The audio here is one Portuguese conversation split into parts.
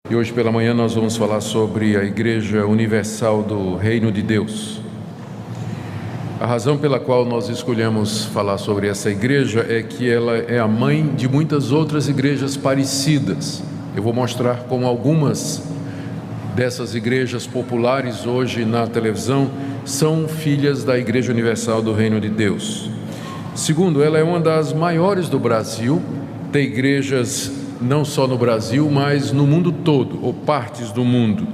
E hoje pela manhã nós vamos falar sobre a Igreja Universal do Reino de Deus. A razão pela qual nós escolhemos falar sobre essa igreja é que ela é a mãe de muitas outras igrejas parecidas. Eu vou mostrar como algumas dessas igrejas populares hoje na televisão são filhas da Igreja Universal do Reino de Deus. Segundo, ela é uma das maiores do Brasil, tem igrejas não só no Brasil, mas no mundo todo, ou partes do mundo.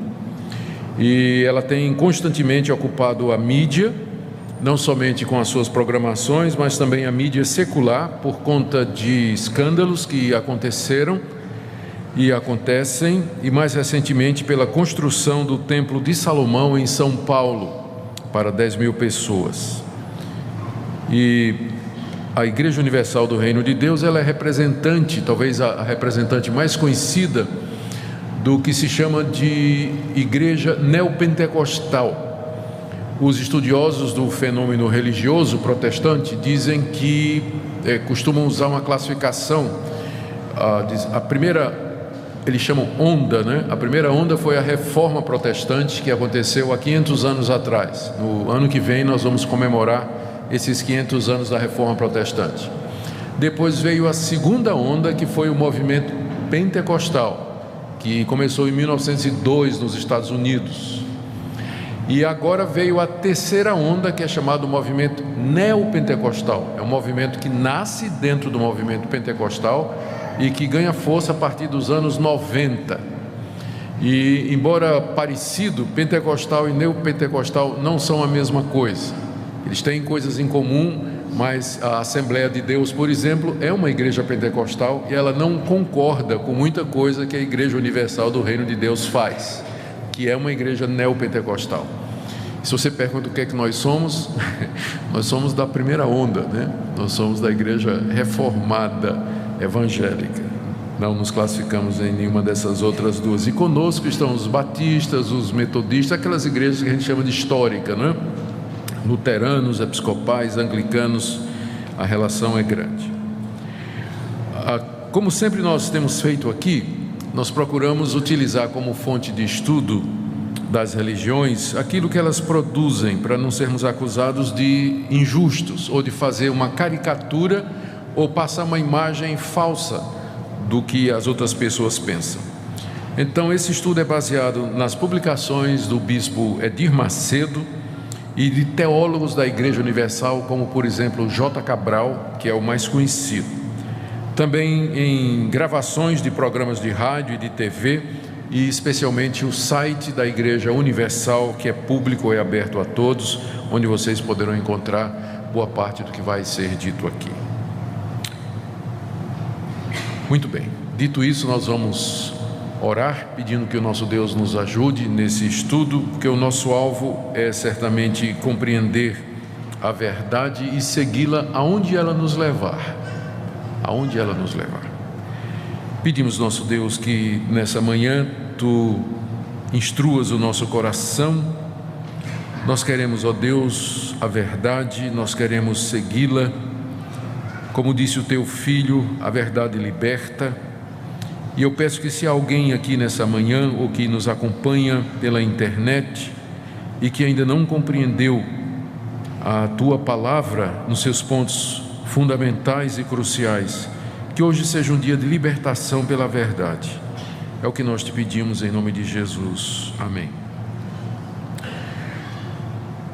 E ela tem constantemente ocupado a mídia, não somente com as suas programações, mas também a mídia secular, por conta de escândalos que aconteceram e acontecem, e mais recentemente pela construção do Templo de Salomão em São Paulo, para 10 mil pessoas. E a Igreja Universal do Reino de Deus, ela é representante, talvez a representante mais conhecida do que se chama de Igreja Neopentecostal. Os estudiosos do fenômeno religioso protestante dizem que costumam usar uma classificação, a primeira, eles chamam onda, né? A primeira onda foi a Reforma Protestante, que aconteceu há 500 anos atrás. No ano que vem nós vamos comemorar esses 500 anos da Reforma Protestante. Depois veio a segunda onda, que foi o movimento pentecostal, que começou em 1902 nos Estados Unidos. E agora veio a terceira onda, que é chamado movimento neopentecostal. É um movimento que nasce dentro do movimento pentecostal e que ganha força a partir dos anos 90. E, embora parecido, pentecostal e neopentecostal não são a mesma coisa. Eles têm coisas em comum, mas a Assembleia de Deus, por exemplo, é uma igreja pentecostal e ela não concorda com muita coisa que a Igreja Universal do Reino de Deus faz, que é uma igreja neopentecostal. Se você pergunta o que é que nós somos, nós somos da primeira onda, né? Nós somos da igreja reformada evangélica. Não nos classificamos em nenhuma dessas outras duas. E conosco estão os batistas, os metodistas, aquelas igrejas que a gente chama de histórica, né? Luteranos, episcopais, anglicanos, a relação é grande. Como sempre nós temos feito aqui, nós procuramos utilizar como fonte de estudo das religiões aquilo que elas produzem, para não sermos acusados de injustos ou de fazer uma caricatura ou passar uma imagem falsa do que as outras pessoas pensam. Então esse estudo é baseado nas publicações do bispo Edir Macedo e de teólogos da Igreja Universal, como por exemplo J. Cabral, que é o mais conhecido. Também em gravações de programas de rádio e de TV, e especialmente o site da Igreja Universal, que é público e aberto a todos, onde vocês poderão encontrar boa parte do que vai ser dito aqui. Muito bem, dito isso, nós vamos orar, pedindo que o nosso Deus nos ajude nesse estudo, porque o nosso alvo é certamente compreender a verdade e segui-la aonde ela nos levar. Aonde ela nos levar. Pedimos, nosso Deus, que nessa manhã Tu instruas o nosso coração. Nós queremos, ó Deus, a verdade, nós queremos segui-la. Como disse o Teu Filho, a verdade liberta. E eu peço que se alguém aqui nessa manhã, ou que nos acompanha pela internet, e que ainda não compreendeu a Tua Palavra nos seus pontos fundamentais e cruciais, que hoje seja um dia de libertação pela verdade. É o que nós te pedimos em nome de Jesus. Amém.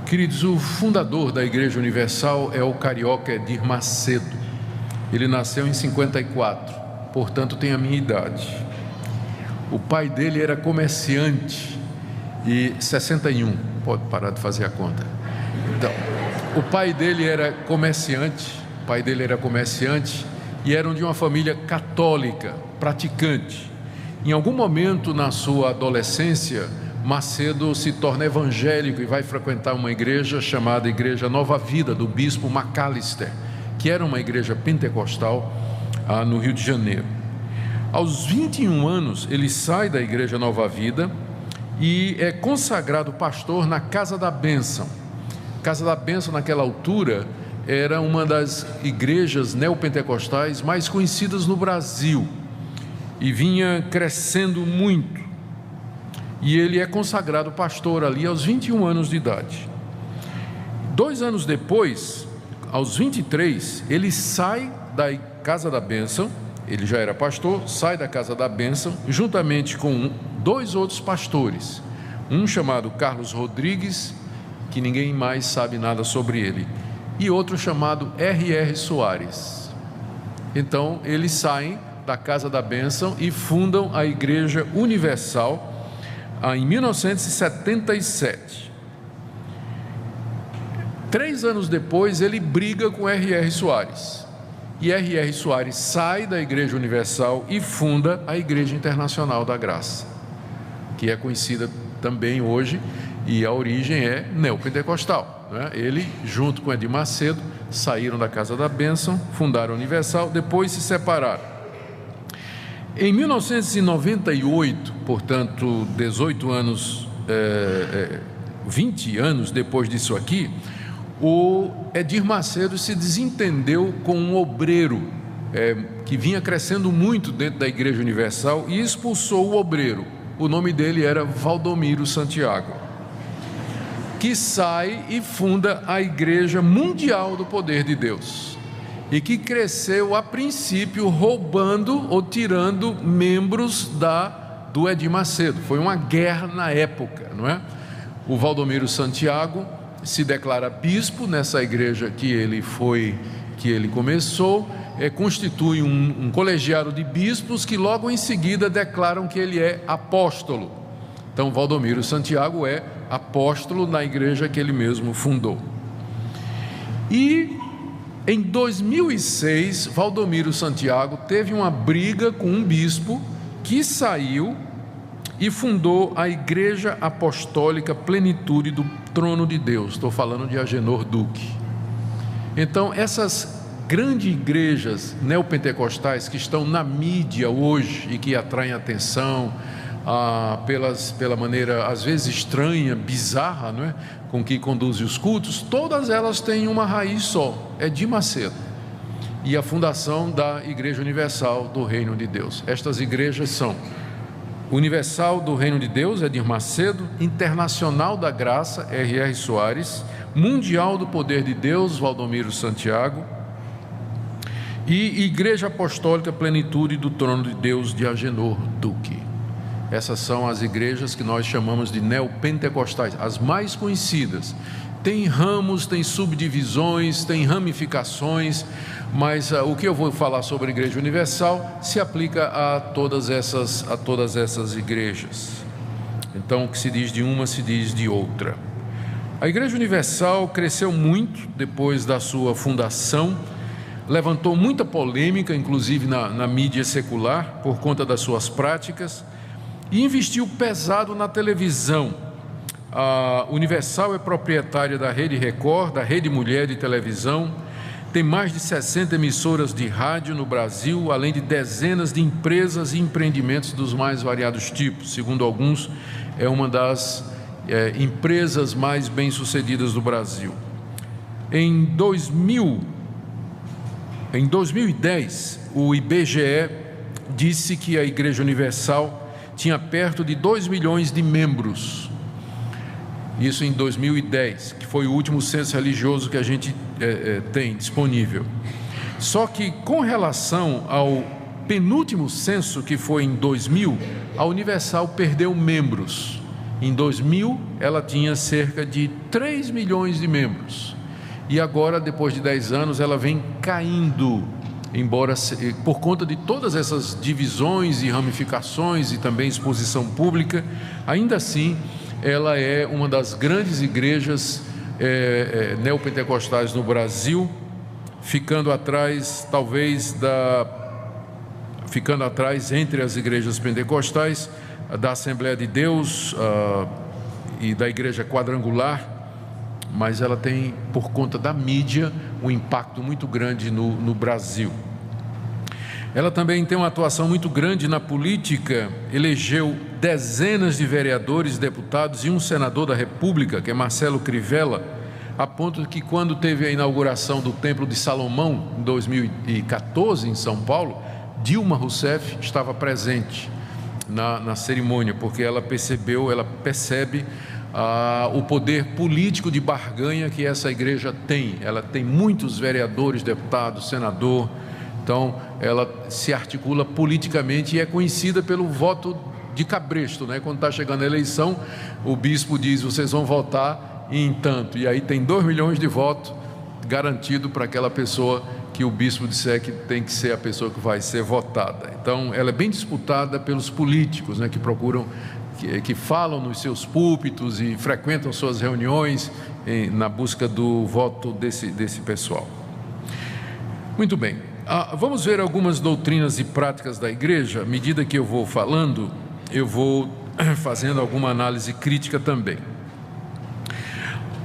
Queridos, o fundador da Igreja Universal é o carioca Edir Macedo. Ele nasceu em 54. Portanto, tem a minha idade. O pai dele era comerciante e 61, pode parar de fazer a conta. Então, o pai dele era comerciante, e eram de uma família católica, praticante. Em algum momento na sua adolescência, Macedo se torna evangélico e vai frequentar uma igreja chamada Igreja Nova Vida, do bispo Macalister, que era uma igreja pentecostal no Rio de Janeiro. Aos 21 anos, ele sai da Igreja Nova Vida e é consagrado pastor na Casa da Bênção. Casa da Bênção, naquela altura, era uma das igrejas neopentecostais mais conhecidas no Brasil e vinha crescendo muito. e ele é consagrado pastor ali aos 21 anos de idade. 2 anos depois, aos 23, ele sai da Casa da Bênção. Ele já era pastor, sai da Casa da Bênção, juntamente com 2 outros pastores, um chamado Carlos Rodrigues, que ninguém mais sabe nada sobre ele, e outro chamado R.R. Soares. Então eles saem da Casa da Bênção e fundam a Igreja Universal em 1977. 3 anos depois ele briga com R.R. Soares, e R.R. Soares sai da Igreja Universal e funda a Igreja Internacional da Graça, que é conhecida também hoje, e a origem é neopentecostal, né? Ele, junto com Edir Macedo, saíram da Casa da Bênção, fundaram a Universal, depois se separaram. Em 1998, portanto 18 anos, 20 anos depois disso aqui, o Edir Macedo se desentendeu com um obreiro que vinha crescendo muito dentro da Igreja Universal e expulsou o obreiro. O nome dele era Valdomiro Santiago, que sai e funda a Igreja Mundial do Poder de Deus, e que cresceu a princípio roubando ou tirando membros do Edir Macedo. Foi uma guerra na época, não é? O Valdomiro Santiago se declara bispo nessa igreja que ele começou, constitui um colegiado de bispos que logo em seguida declaram que ele é apóstolo. Então Valdomiro Santiago é apóstolo na igreja que ele mesmo fundou. E em 2006, Valdomiro Santiago teve uma briga com um bispo que saiu e fundou a Igreja Apostólica Plenitude do Trono de Deus. Estou falando de Agenor Duque. Então, essas grandes igrejas neopentecostais que estão na mídia hoje e que atraem atenção pela maneira às vezes estranha, bizarra, não é? Com que conduzem os cultos, todas elas têm uma raiz só, Edir Macedo e a fundação da Igreja Universal do Reino de Deus. Estas igrejas são Universal do Reino de Deus, Edir Macedo; Internacional da Graça, R.R. Soares; Mundial do Poder de Deus, Valdomiro Santiago; e Igreja Apostólica Plenitude do Trono de Deus, de Agenor Duque. Essas são as igrejas que nós chamamos de neopentecostais, as mais conhecidas. Tem ramos, tem subdivisões, tem ramificações, mas o que eu vou falar sobre a Igreja Universal se aplica a todas essas igrejas. Então, o que se diz de uma se diz de outra. A Igreja Universal cresceu muito depois da sua fundação, levantou muita polêmica, inclusive na mídia secular, por conta das suas práticas, e investiu pesado na televisão. A Universal é proprietária da Rede Record, da Rede Mulher de Televisão, tem mais de 60 emissoras de rádio no Brasil, além de dezenas de empresas e empreendimentos dos mais variados tipos. Segundo alguns, é uma das empresas mais bem-sucedidas do Brasil. Em 2010, o IBGE disse que a Igreja Universal tinha perto de 2 milhões de membros. Isso em 2010, que foi o último censo religioso que a gente tem disponível. Só que com relação ao penúltimo censo, que foi em 2000, a Universal perdeu membros. Em 2000, ela tinha cerca de 3 milhões de membros. E agora, depois de 10 anos, ela vem caindo, embora por conta de todas essas divisões e ramificações e também exposição pública, ainda assim ela é uma das grandes igrejas neopentecostais no Brasil, ficando atrás entre as igrejas pentecostais da Assembleia de Deus e da Igreja Quadrangular, mas ela tem, por conta da mídia, um impacto muito grande no Brasil. Ela também tem uma atuação muito grande na política, elegeu dezenas de vereadores, deputados e um senador da República, que é Marcelo Crivella, a ponto de que quando teve a inauguração do Templo de Salomão, em 2014, em São Paulo, Dilma Rousseff estava presente. na cerimônia, porque ela percebe o poder político de barganha que essa igreja tem. Ela tem muitos vereadores, deputados, senador, então ela se articula politicamente e é conhecida pelo voto de cabresto, né? Quando está chegando a eleição, o bispo diz: vocês vão votar em tanto, e aí tem 2 milhões de votos garantido para aquela pessoa que o bispo disser que tem que ser a pessoa que vai ser votada. Então ela é bem disputada pelos políticos, né, que procuram, que falam nos seus púlpitos e frequentam suas reuniões na busca do voto desse pessoal. Muito bem, vamos ver algumas doutrinas e práticas da igreja. À medida que eu vou falando, eu vou fazendo alguma análise crítica também.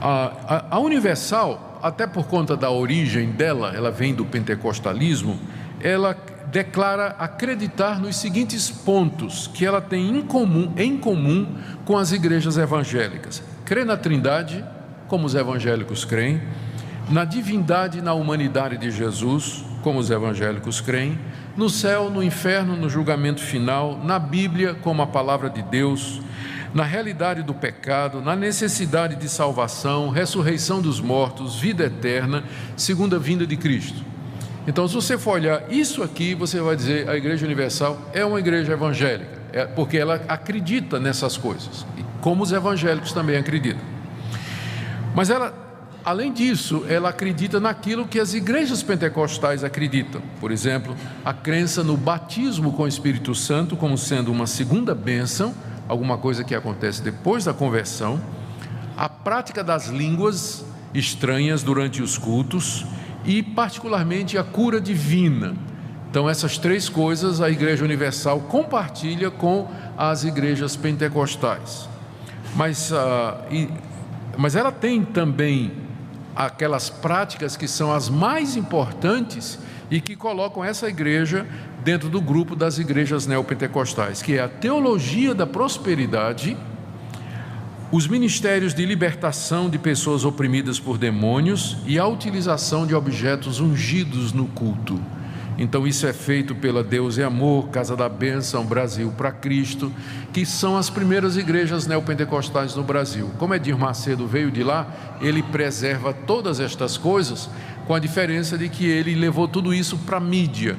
A Universal, até por conta da origem dela, ela vem do pentecostalismo, ela declara acreditar nos seguintes pontos que ela tem em comum com as igrejas evangélicas: crê na Trindade, como os evangélicos creem; na divindade e na humanidade de Jesus, como os evangélicos creem; no céu, no inferno, no julgamento final; na Bíblia, como a palavra de Deus; na realidade do pecado, na necessidade de salvação, ressurreição dos mortos, vida eterna, segunda vinda de Cristo. Então, se você for olhar isso aqui, você vai dizer: a Igreja Universal é uma igreja evangélica, porque ela acredita nessas coisas, como os evangélicos também acreditam. Mas ela, além disso, ela acredita naquilo que as igrejas pentecostais acreditam. Por exemplo, a crença no batismo com o Espírito Santo como sendo uma segunda bênção, alguma coisa que acontece depois da conversão; a prática das línguas estranhas durante os cultos e, particularmente, a cura divina. Então, essas 3 coisas a Igreja Universal compartilha com as igrejas pentecostais. Mas ela tem também aquelas práticas que são as mais importantes e que colocam essa igreja dentro do grupo das igrejas neopentecostais, que é a teologia da prosperidade, os ministérios de libertação de pessoas oprimidas por demônios e a utilização de objetos ungidos no culto. Então isso é feito pela Deus é Amor, Casa da Bênção, Brasil para Cristo, que são as primeiras igrejas neopentecostais no Brasil. Como Edir Macedo veio de lá, ele preserva todas estas coisas, com a diferença de que ele levou tudo isso para a mídia.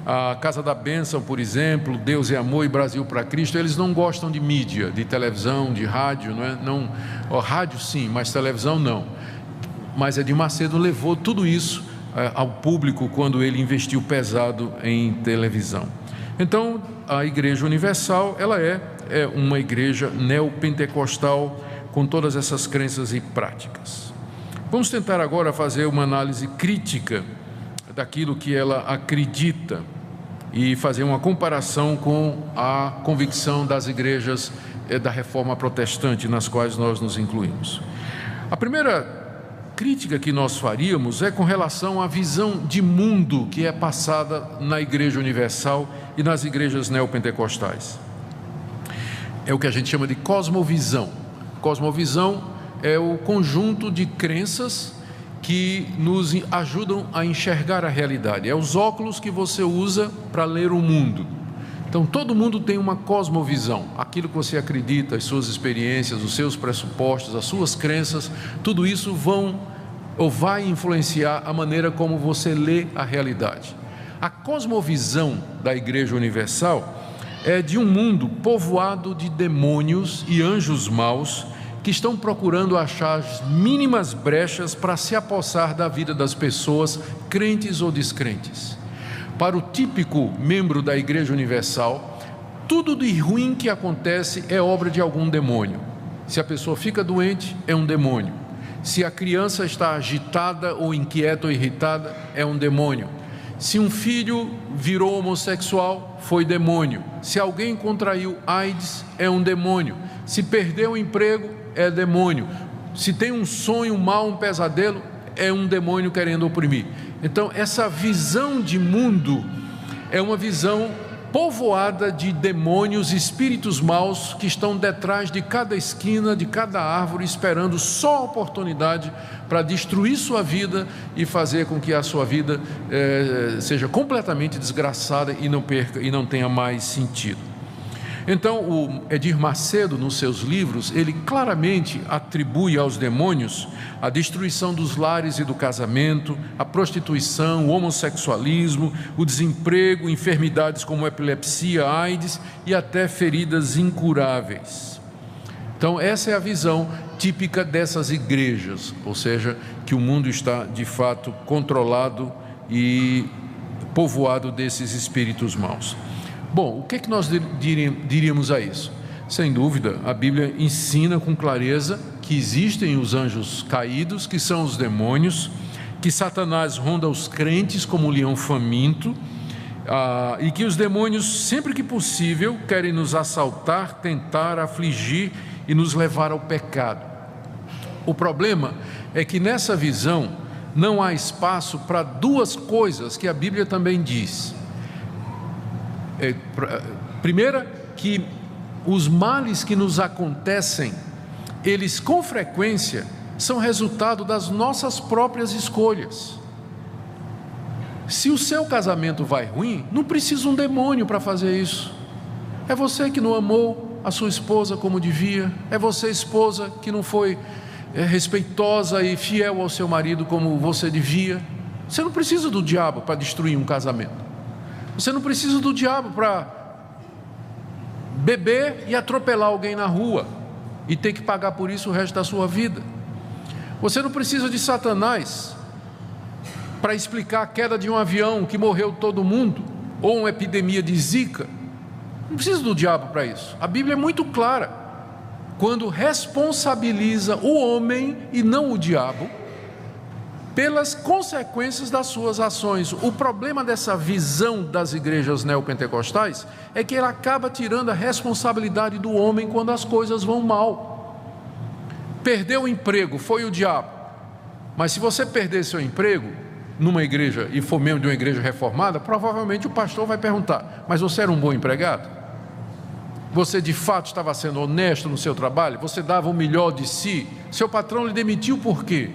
A Casa da Bênção, por exemplo, Deus é Amor e Brasil para Cristo, eles não gostam de mídia, de televisão, de rádio, não, rádio sim, mas televisão não. Mas Edir Macedo levou tudo isso ao público quando ele investiu pesado em televisão. Então, a Igreja Universal, ela é uma igreja neopentecostal com todas essas crenças e práticas. Vamos tentar agora fazer uma análise crítica daquilo que ela acredita e fazer uma comparação com a convicção das igrejas da Reforma Protestante, nas quais nós nos incluímos. A primeira crítica que nós faríamos é com relação à visão de mundo que é passada na Igreja Universal e nas igrejas neopentecostais. É o que a gente chama de cosmovisão. Cosmovisão é o conjunto de crenças que nos ajudam a enxergar a realidade. É os óculos que você usa para ler o mundo. Então, todo mundo tem uma cosmovisão. Aquilo que você acredita, as suas experiências, os seus pressupostos, as suas crenças, tudo isso vai influenciar a maneira como você lê a realidade. A cosmovisão da Igreja Universal é de um mundo povoado de demônios e anjos maus que estão procurando achar as mínimas brechas para se apossar da vida das pessoas, crentes ou descrentes. Para o típico membro da Igreja Universal, tudo de ruim que acontece é obra de algum demônio. Se a pessoa fica doente, é um demônio. Se a criança está agitada ou inquieta ou irritada, é um demônio. Se um filho virou homossexual, foi demônio. Se alguém contraiu AIDS, é um demônio. Se perdeu o emprego, é demônio. Se tem um sonho mau, um pesadelo, é um demônio querendo oprimir. Então, essa visão de mundo é uma visão povoada de demônios, espíritos maus que estão detrás de cada esquina, de cada árvore, esperando só a oportunidade para destruir sua vida e fazer com que a sua vida seja completamente desgraçada e não tenha mais sentido. Então, o Edir Macedo, nos seus livros, ele claramente atribui aos demônios a destruição dos lares e do casamento, a prostituição, o homossexualismo, o desemprego, enfermidades como epilepsia, AIDS e até feridas incuráveis. Então, essa é a visão típica dessas igrejas, ou seja, que o mundo está de fato controlado e povoado desses espíritos maus. Bom, o que é que nós diríamos a isso? Sem dúvida, a Bíblia ensina com clareza que existem os anjos caídos, que são os demônios, que Satanás ronda os crentes como um leão faminto, e que os demônios, sempre que possível, querem nos assaltar, tentar, afligir e nos levar ao pecado. O problema é que nessa visão não há espaço para duas coisas que a Bíblia também diz. Primeira, que os males que nos acontecem, eles com frequência são resultado das nossas próprias escolhas. Se o seu casamento vai ruim, não precisa um demônio para fazer isso. É você que não amou a sua esposa como devia, é você, esposa, que não foi respeitosa e fiel ao seu marido como você devia. Você não precisa do diabo para destruir um casamento. Você não precisa do diabo para beber e atropelar alguém na rua e ter que pagar por isso o resto da sua vida. Você não precisa de Satanás para explicar a queda de um avião que morreu todo mundo, ou uma epidemia de Zika. Não precisa do diabo para isso. A Bíblia é muito clara quando responsabiliza o homem e não o diabo pelas consequências das suas ações. O problema dessa visão das igrejas neopentecostais é que ela acaba tirando a responsabilidade do homem quando as coisas vão mal. Perdeu o emprego, foi o diabo. Mas se você perder seu emprego numa igreja e for membro de uma igreja reformada, provavelmente o pastor vai perguntar: mas você era um bom empregado? Você de fato estava sendo honesto no seu trabalho? Você dava o melhor de si? Seu patrão lhe demitiu por quê?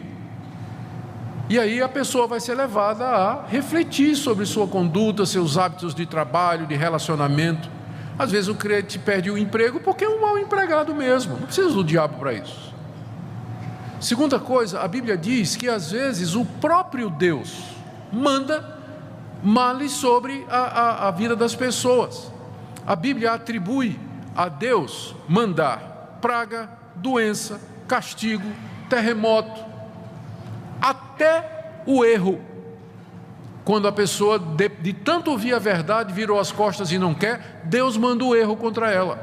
E aí a pessoa vai ser levada a refletir sobre sua conduta, seus hábitos de trabalho, de relacionamento. Às vezes o crente perde o emprego porque é um mau empregado mesmo, não precisa do diabo para isso. Segunda coisa, a Bíblia diz que às vezes o próprio Deus manda males sobre a vida das pessoas. A Bíblia atribui a Deus mandar praga, doença, castigo, terremoto, até o erro. Quando a pessoa de tanto ouvir a verdade virou as costas e não quer, Deus manda o erro contra ela,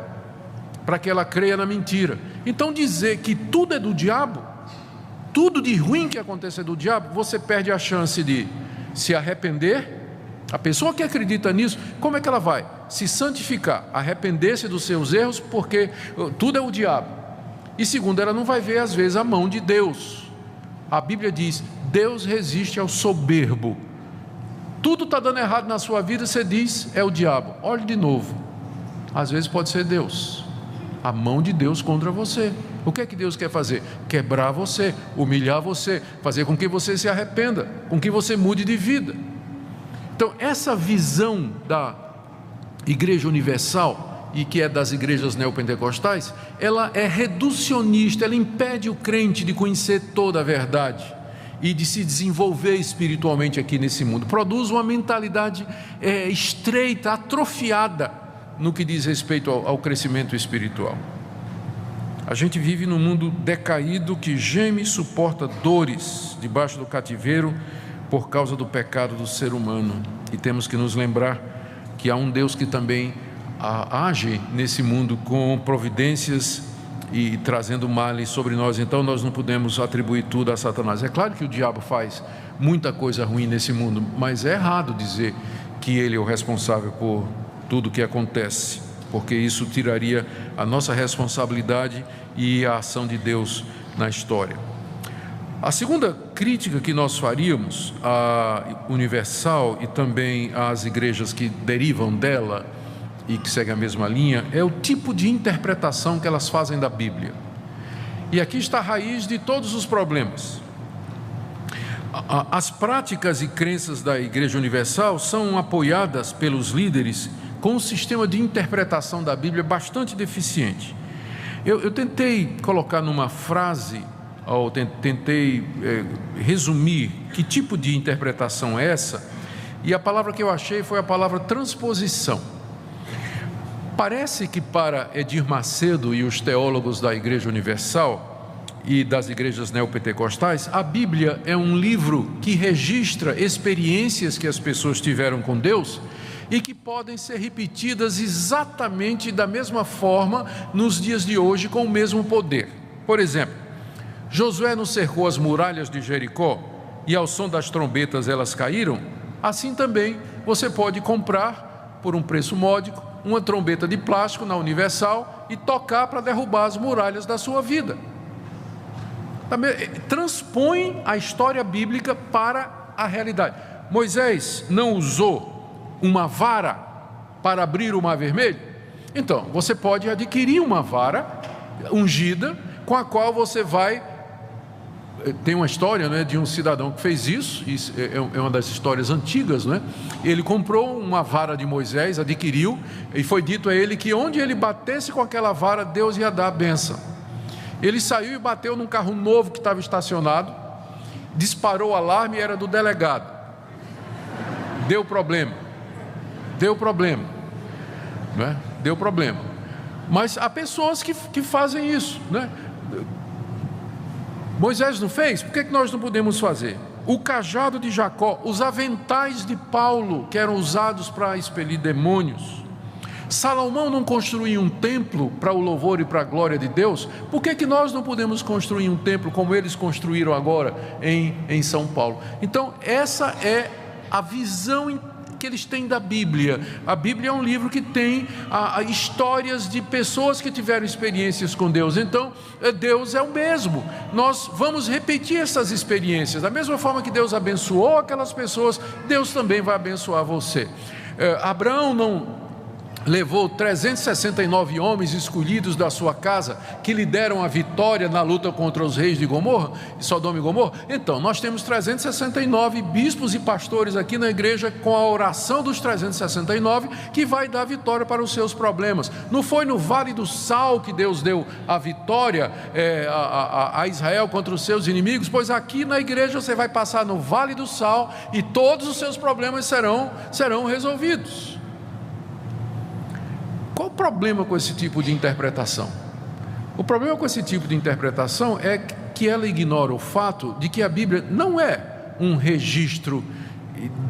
para que ela creia na mentira. Então dizer que tudo é do diabo, tudo de ruim que acontece é do diabo, você perde a chance de se arrepender. A pessoa que acredita nisso, como é que ela vai? Se santificar, arrepender-se dos seus erros, porque tudo é o diabo. E segundo, ela não vai ver às vezes a mão de Deus. A Bíblia diz: Deus resiste ao soberbo. Tudo está dando errado na sua vida, você diz: é o diabo. Olhe de novo, às vezes pode ser Deus, a mão de Deus contra você. O que é que Deus quer fazer? Quebrar você, humilhar você, fazer com que você se arrependa, com que você mude de vida. Então essa visão da Igreja Universal, e que é das igrejas neopentecostais, ela é reducionista, ela impede o crente de conhecer toda a verdade e de se desenvolver espiritualmente aqui nesse mundo. Produz uma mentalidade estreita, atrofiada no que diz respeito ao crescimento espiritual. A gente vive num mundo decaído que geme e suporta dores debaixo do cativeiro por causa do pecado do ser humano, e temos que nos lembrar que há um Deus que também age nesse mundo com providências e trazendo males sobre nós. Então nós não podemos atribuir tudo a Satanás. É claro que o diabo faz muita coisa ruim nesse mundo, mas é errado dizer que ele é o responsável por tudo que acontece, porque isso tiraria a nossa responsabilidade e a ação de Deus na história. A segunda crítica que nós faríamos à Universal e também às igrejas que derivam dela e que seguem a mesma linha é o tipo de interpretação que elas fazem da Bíblia. E aqui está a raiz de todos os problemas. As práticas e crenças da Igreja Universal são apoiadas pelos líderes com um sistema de interpretação da Bíblia bastante deficiente. Eu tentei colocar numa frase, ou tentei resumir que tipo de interpretação é essa, e a palavra que eu achei foi a palavra transposição. Parece que para Edir Macedo e os teólogos da Igreja Universal e das igrejas neopentecostais, a Bíblia é um livro que registra experiências que as pessoas tiveram com Deus e que podem ser repetidas exatamente da mesma forma nos dias de hoje com o mesmo poder. Por exemplo, Josué não cercou as muralhas de Jericó e ao som das trombetas elas caíram? Assim também você pode comprar por um preço módico uma trombeta de plástico na Universal e tocar para derrubar as muralhas da sua vida. Transpõe a história bíblica para a realidade. Moisés não usou uma vara para abrir o Mar Vermelho? Então, você pode adquirir uma vara ungida com a qual você vai... Tem uma história, né, de um cidadão que fez isso é uma das histórias antigas, né? Ele comprou uma vara de Moisés, adquiriu, e foi dito a ele que onde ele batesse com aquela vara, Deus ia dar a bênção. Ele saiu e bateu num carro novo que estava estacionado, disparou o alarme e era do delegado. Deu problema, né? Deu problema. Mas há pessoas que fazem isso, né? Moisés não fez, por que nós não podemos fazer? O cajado de Jacó, os aventais de Paulo, que eram usados para expelir demônios. Salomão não construiu um templo para o louvor e para a glória de Deus? Por que nós não podemos construir um templo como eles construíram agora em São Paulo? Então, essa é a visão que eles têm da Bíblia. A Bíblia é um livro que tem histórias de pessoas que tiveram experiências com Deus. Então, Deus é o mesmo. Nós vamos repetir essas experiências. Da mesma forma que Deus abençoou aquelas pessoas, Deus também vai abençoar você. Abraão não levou 369 homens escolhidos da sua casa que lhe deram a vitória na luta contra os reis de Sodoma e Gomorra? Então, nós temos 369 bispos e pastores aqui na igreja com a oração dos 369 que vai dar vitória para os seus problemas. Não foi no Vale do Sal que Deus deu a vitória a Israel contra os seus inimigos? Pois aqui na igreja você vai passar no Vale do Sal e todos os seus problemas serão resolvidos. Qual o problema com esse tipo de interpretação? O problema com esse tipo de interpretação é que ela ignora o fato de que a Bíblia não é um registro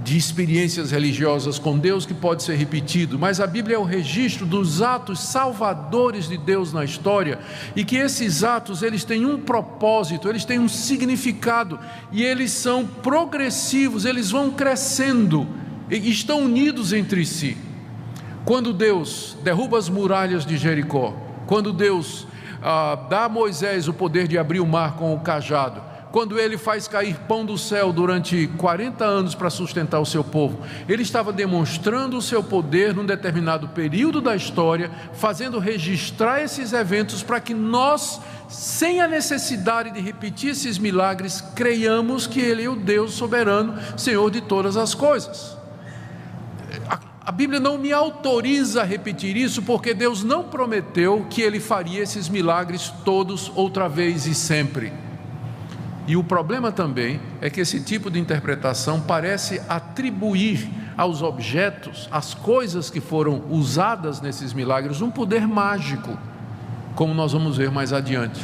de experiências religiosas com Deus que pode ser repetido, mas a Bíblia é o registro dos atos salvadores de Deus na história, e que esses atos, eles têm um propósito, eles têm um significado, e eles são progressivos, eles vão crescendo, e estão unidos entre si. Quando Deus derruba as muralhas de Jericó, quando Deus dá a Moisés o poder de abrir o mar com o cajado, quando ele faz cair pão do céu durante 40 anos para sustentar o seu povo, ele estava demonstrando o seu poder num determinado período da história, fazendo registrar esses eventos para que nós, sem a necessidade de repetir esses milagres, creiamos que ele é o Deus soberano, Senhor de todas as coisas. A Bíblia não me autoriza a repetir isso, porque Deus não prometeu que Ele faria esses milagres todos, outra vez e sempre. E o problema também é que esse tipo de interpretação parece atribuir aos objetos, às coisas que foram usadas nesses milagres, um poder mágico, como nós vamos ver mais adiante.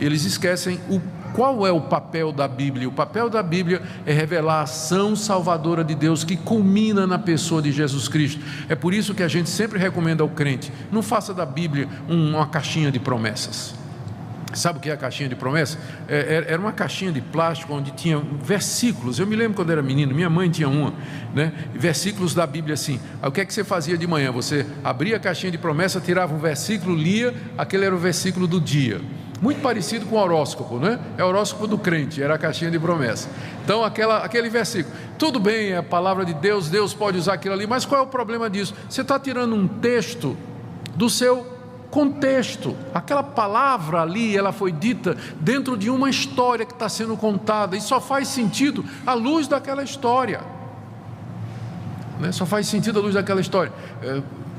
Eles esquecem qual é o papel da Bíblia. O papel da Bíblia é revelar a ação salvadora de Deus que culmina na pessoa de Jesus Cristo. É por isso que a gente sempre recomenda ao crente: não faça da Bíblia uma caixinha de promessas. Sabe o que é a caixinha de promessas? Era uma caixinha de plástico onde tinha versículos. Eu me lembro quando era menino, minha mãe tinha uma, né? Versículos da Bíblia assim. Aí, o que é que você fazia de manhã? Você abria a caixinha de promessa, tirava um versículo, lia, aquele era o versículo do dia. Muito parecido com o horóscopo, né? É o horóscopo do crente, era a caixinha de promessa. Então, aquele versículo, tudo bem, é a palavra de Deus, Deus pode usar aquilo ali, mas qual é o problema disso? Você está tirando um texto do seu contexto. Aquela palavra ali, ela foi dita dentro de uma história que está sendo contada, e só faz sentido à luz daquela história. né? Só faz sentido à luz daquela história.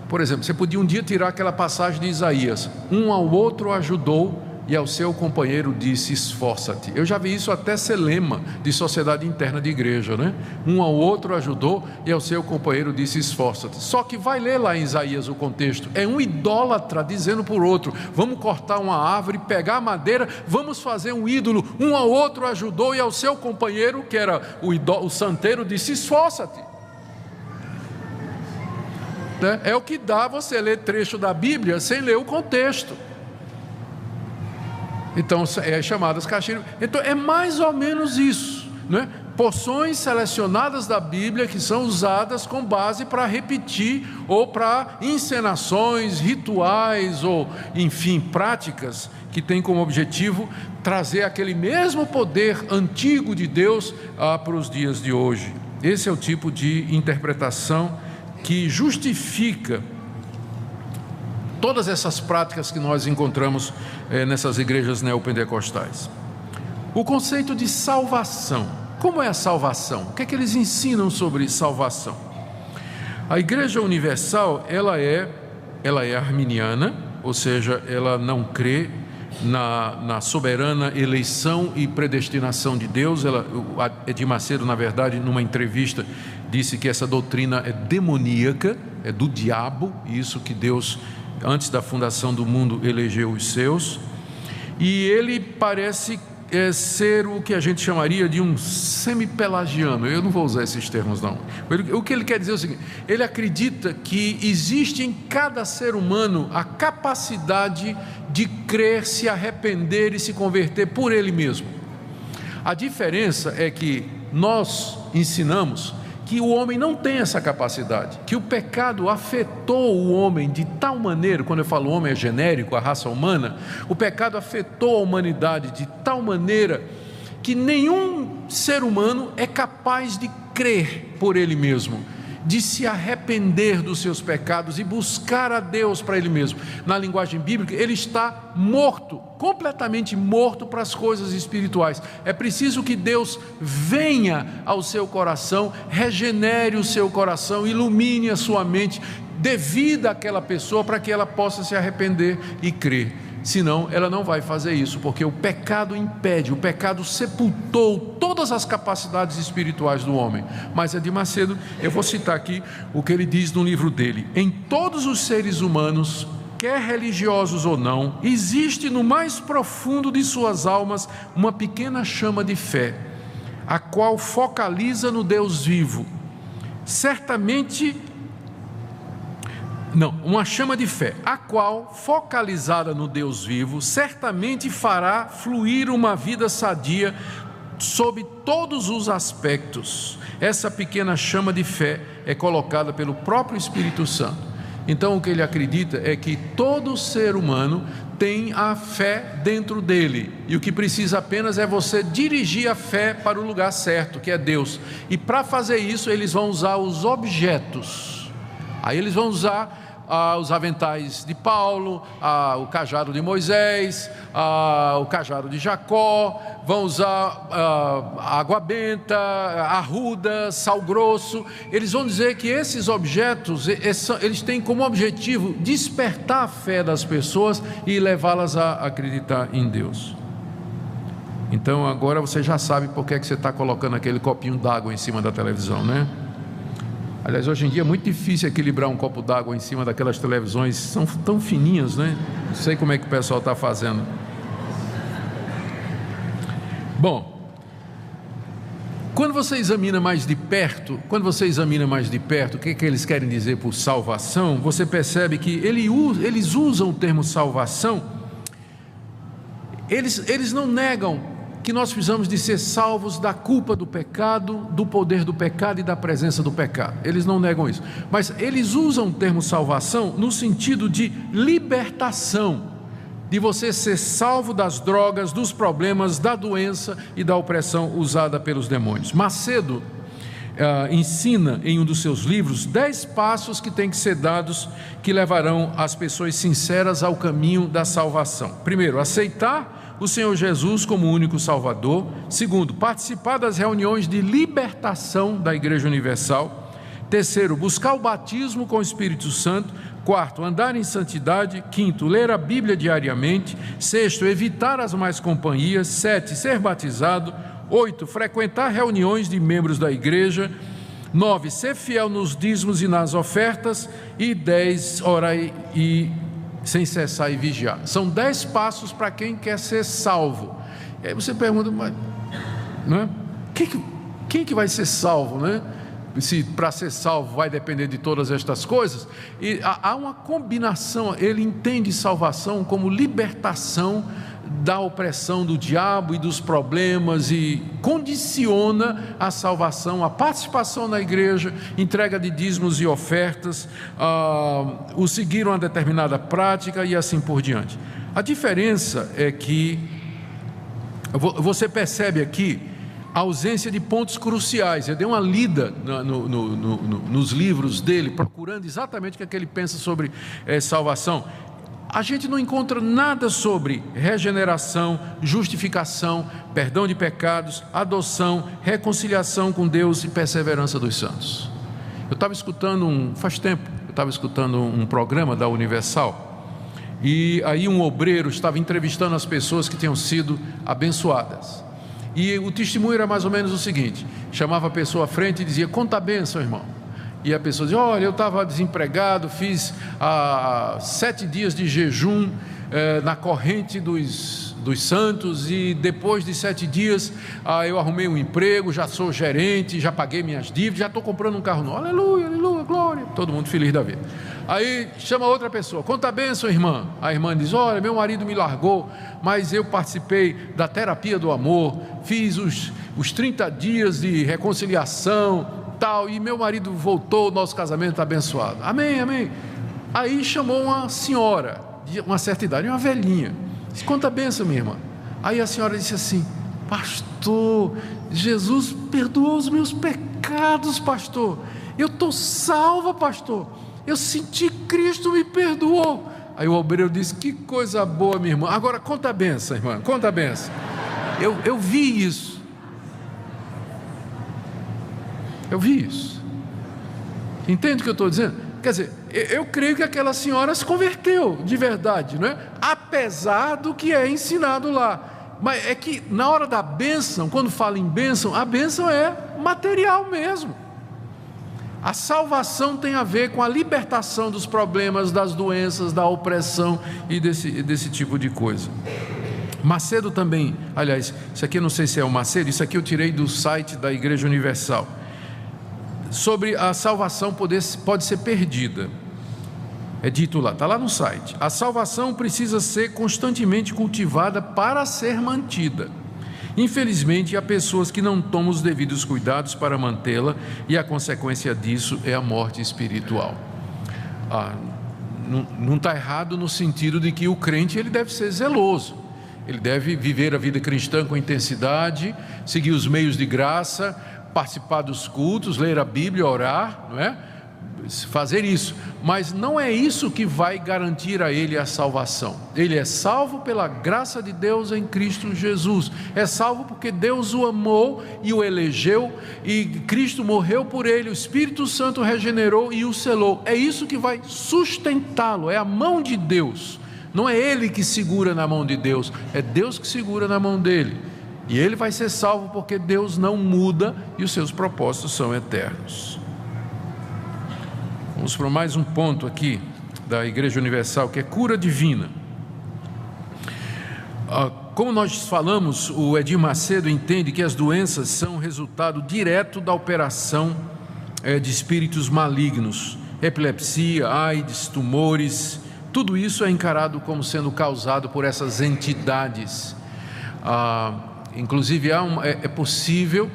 Por exemplo, você podia um dia tirar aquela passagem de Isaías: um ao outro ajudou e ao seu companheiro disse, esforça-te. Eu já vi isso até ser lema de sociedade interna de igreja, né? Um ao outro ajudou e ao seu companheiro disse, esforça-te. Só que vai ler lá em Isaías o contexto: é um idólatra dizendo por outro: vamos cortar uma árvore, pegar a madeira, vamos fazer um ídolo. Um ao outro ajudou e ao seu companheiro, que era o santeiro, disse, esforça-te. É o que dá você ler trecho da Bíblia sem ler o contexto. Então é chamadas caixinhas. Então é mais ou menos isso, né? Porções selecionadas da Bíblia que são usadas com base para repetir ou para encenações, rituais ou, enfim, práticas que têm como objetivo trazer aquele mesmo poder antigo de Deus para os dias de hoje. Esse é o tipo de interpretação que justifica todas essas práticas que nós encontramos nessas igrejas neopentecostais. O conceito de salvação. Como é a salvação? O que é que eles ensinam sobre salvação? A Igreja Universal, ela é arminiana, ou seja, ela não crê na soberana eleição e predestinação de Deus. Edir Macedo, na verdade, numa entrevista, disse que essa doutrina é demoníaca, é do diabo, isso que Deus, antes da fundação do mundo, elegeu os seus. E ele parece ser o que a gente chamaria de um semi-pelagiano. Eu não vou usar esses termos, não. O que ele quer dizer é o seguinte: ele acredita que existe em cada ser humano a capacidade de crer, se arrepender e se converter por ele mesmo. A diferença é que nós ensinamos que o homem não tem essa capacidade, que o pecado afetou o homem de tal maneira, quando eu falo homem é genérico, a raça humana, o pecado afetou a humanidade de tal maneira que nenhum ser humano é capaz de crer por ele mesmo, de se arrepender dos seus pecados e buscar a Deus para ele mesmo. Na linguagem bíblica, ele está morto, completamente morto para as coisas espirituais. É preciso que Deus venha ao seu coração, regenere o seu coração, ilumine a sua mente, dê vida àquela pessoa para que ela possa se arrepender e crer. Senão ela não vai fazer isso, porque o pecado impede, o pecado sepultou todas as capacidades espirituais do homem. Mas Edir Macedo, eu vou citar aqui o que ele diz no livro dele: em todos os seres humanos, quer religiosos ou não, existe no mais profundo de suas almas uma pequena chama de fé, a qual focaliza no Deus vivo. Uma chama de fé, a qual, focalizada no Deus vivo, certamente fará fluir uma vida sadia sob todos os aspectos. Essa pequena chama de fé é colocada pelo próprio Espírito Santo. Então o que ele acredita é que todo ser humano tem a fé dentro dele, e o que precisa apenas é você dirigir a fé para o lugar certo, que é Deus. E para fazer isso eles vão usar os objetos. Aí eles vão usar os aventais de Paulo, o cajado de Moisés, o cajado de Jacó, vão usar água benta, arruda, sal grosso. Eles vão dizer que esses objetos, eles têm como objetivo despertar a fé das pessoas e levá-las a acreditar em Deus. Então agora você já sabe por que você está colocando aquele copinho d'água em cima da televisão, né? Aliás, hoje em dia é muito difícil equilibrar um copo d'água em cima daquelas televisões, são tão fininhas, né? Não sei como é que o pessoal está fazendo. Bom, quando você examina mais de perto, o que eles querem dizer por salvação, você percebe que eles usam o termo salvação, eles não negam que nós precisamos de ser salvos da culpa do pecado, do poder do pecado e da presença do pecado. Eles não negam isso, mas eles usam o termo salvação no sentido de libertação, de você ser salvo das drogas, dos problemas, da doença e da opressão usada pelos demônios. Macedo ensina em um dos seus livros 10 passos que têm que ser dados, que levarão as pessoas sinceras ao caminho da salvação. Primeiro, aceitar o Senhor Jesus como o único Salvador. Segundo, participar das reuniões de libertação da Igreja Universal. Terceiro, buscar o batismo com o Espírito Santo. Quarto, andar em santidade. Quinto, ler a Bíblia diariamente. Sexto, evitar as más companhias. 7, ser batizado. 8, frequentar reuniões de membros da igreja. 9, ser fiel nos dízimos e nas ofertas. E 10, orar e sem cessar e vigiar. São 10 passos para quem quer ser salvo. E aí você pergunta, mas, não é? Quem que vai ser salvo, né? Se para ser salvo vai depender de todas estas coisas. E há uma combinação. Ele entende salvação como libertação da opressão do diabo e dos problemas, e condiciona a salvação, a participação na igreja, entrega de dízimos e ofertas, o seguir uma determinada prática e assim por diante. A diferença é que você percebe aqui a ausência de pontos cruciais. Eu dei uma lida nos livros dele, procurando exatamente o que ele pensa sobre salvação. A gente não encontra nada sobre regeneração, justificação, perdão de pecados, adoção, reconciliação com Deus e perseverança dos santos. Eu estava escutando faz tempo, um programa da Universal, e aí um obreiro estava entrevistando as pessoas que tinham sido abençoadas. E o testemunho era mais ou menos o seguinte: chamava a pessoa à frente e dizia: conta a bênção, irmão. E a pessoa dizia: olha, eu estava desempregado, fiz 7 dias de jejum na corrente dos santos, e depois de 7 dias eu arrumei um emprego, já sou gerente, já paguei minhas dívidas, já estou comprando um carro novo. Aleluia, aleluia, glória. Todo mundo feliz da vida. Aí chama outra pessoa: conta a bênção, irmã. A irmã diz: olha, meu marido me largou, mas eu participei da terapia do amor, fiz os 30 dias de reconciliação, tal, e meu marido voltou, nosso casamento está abençoado. Amém, amém. Aí chamou uma senhora de uma certa idade, uma velhinha. Disse: conta a bênção, minha irmã. Aí a senhora disse assim: pastor, Jesus perdoou os meus pecados, pastor. Eu estou salva, pastor. Eu senti Cristo me perdoou. Aí o obreiro disse: que coisa boa, minha irmã. Agora conta a bênção, irmã, conta a bênção. Eu vi isso. Eu vi isso. Entende o que eu estou dizendo? Quer dizer, eu creio que aquela senhora se converteu de verdade, não é? Apesar do que é ensinado lá. Mas é que na hora da bênção, quando fala em bênção, a bênção é material mesmo. A salvação tem a ver com a libertação dos problemas, das doenças, da opressão e desse tipo de coisa. Macedo também, aliás, isso aqui eu não sei se é o Macedo, isso aqui eu tirei do site da Igreja Universal, sobre a salvação pode ser perdida. É dito lá, está lá no site: a salvação precisa ser constantemente cultivada para ser mantida. Infelizmente, há pessoas que não tomam os devidos cuidados para mantê-la, e a consequência disso é a morte espiritual. Não está errado no sentido de que o crente ele deve ser zeloso, ele deve viver a vida cristã com intensidade, seguir os meios de graça, participar dos cultos, ler a Bíblia, orar, não é? Fazer isso, mas não é isso que vai garantir a ele a salvação. Ele é salvo pela graça de Deus em Cristo Jesus, é salvo porque Deus o amou e o elegeu, e Cristo morreu por ele, o Espírito Santo regenerou e o selou. É isso que vai sustentá-lo, é a mão de Deus. Não é ele que segura na mão de Deus, é Deus que segura na mão dele, e ele vai ser salvo porque Deus não muda e os seus propósitos são eternos. Vamos para mais um ponto aqui da Igreja Universal, que é cura divina. Como nós falamos, o Edir Macedo entende que as doenças são resultado direto da operação de espíritos malignos. Epilepsia, AIDS, tumores, tudo isso é encarado como sendo causado por essas entidades. Inclusive é possível,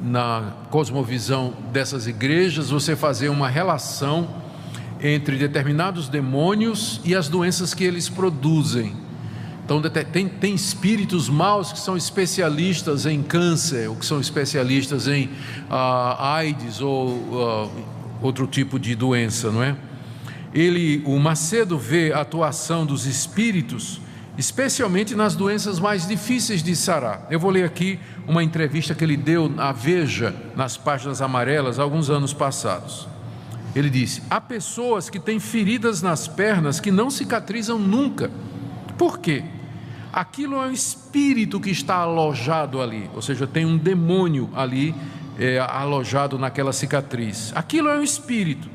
na cosmovisão dessas igrejas, você fazer uma relação entre determinados demônios e as doenças que eles produzem. Então tem espíritos maus que são especialistas em câncer, ou que são especialistas em AIDS ou outro tipo de doença, não é? O Macedo vê a atuação dos espíritos especialmente nas doenças mais difíceis de sarar. Eu vou ler aqui uma entrevista que ele deu à Veja, nas páginas amarelas, alguns anos passados. Ele disse: há pessoas que têm feridas nas pernas que não cicatrizam nunca. Por quê? Aquilo é um espírito que está alojado ali, ou seja, tem um demônio ali alojado naquela cicatriz. Aquilo é um espírito.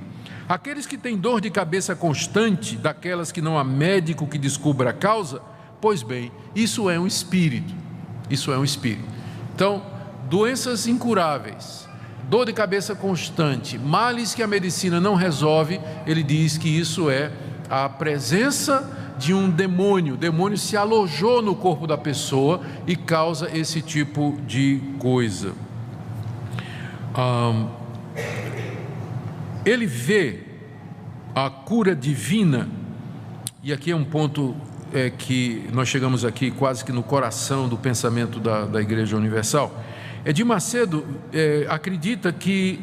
Aqueles que têm dor de cabeça constante, daquelas que não há médico que descubra a causa, pois bem, isso é um espírito. Isso é um espírito. Então, doenças incuráveis, dor de cabeça constante, males que a medicina não resolve, ele diz que isso é a presença de um demônio. O demônio se alojou no corpo da pessoa e causa esse tipo de coisa. Ele vê a cura divina, e aqui é um ponto que nós chegamos aqui quase que no coração do pensamento da Igreja Universal. Edir Macedo acredita que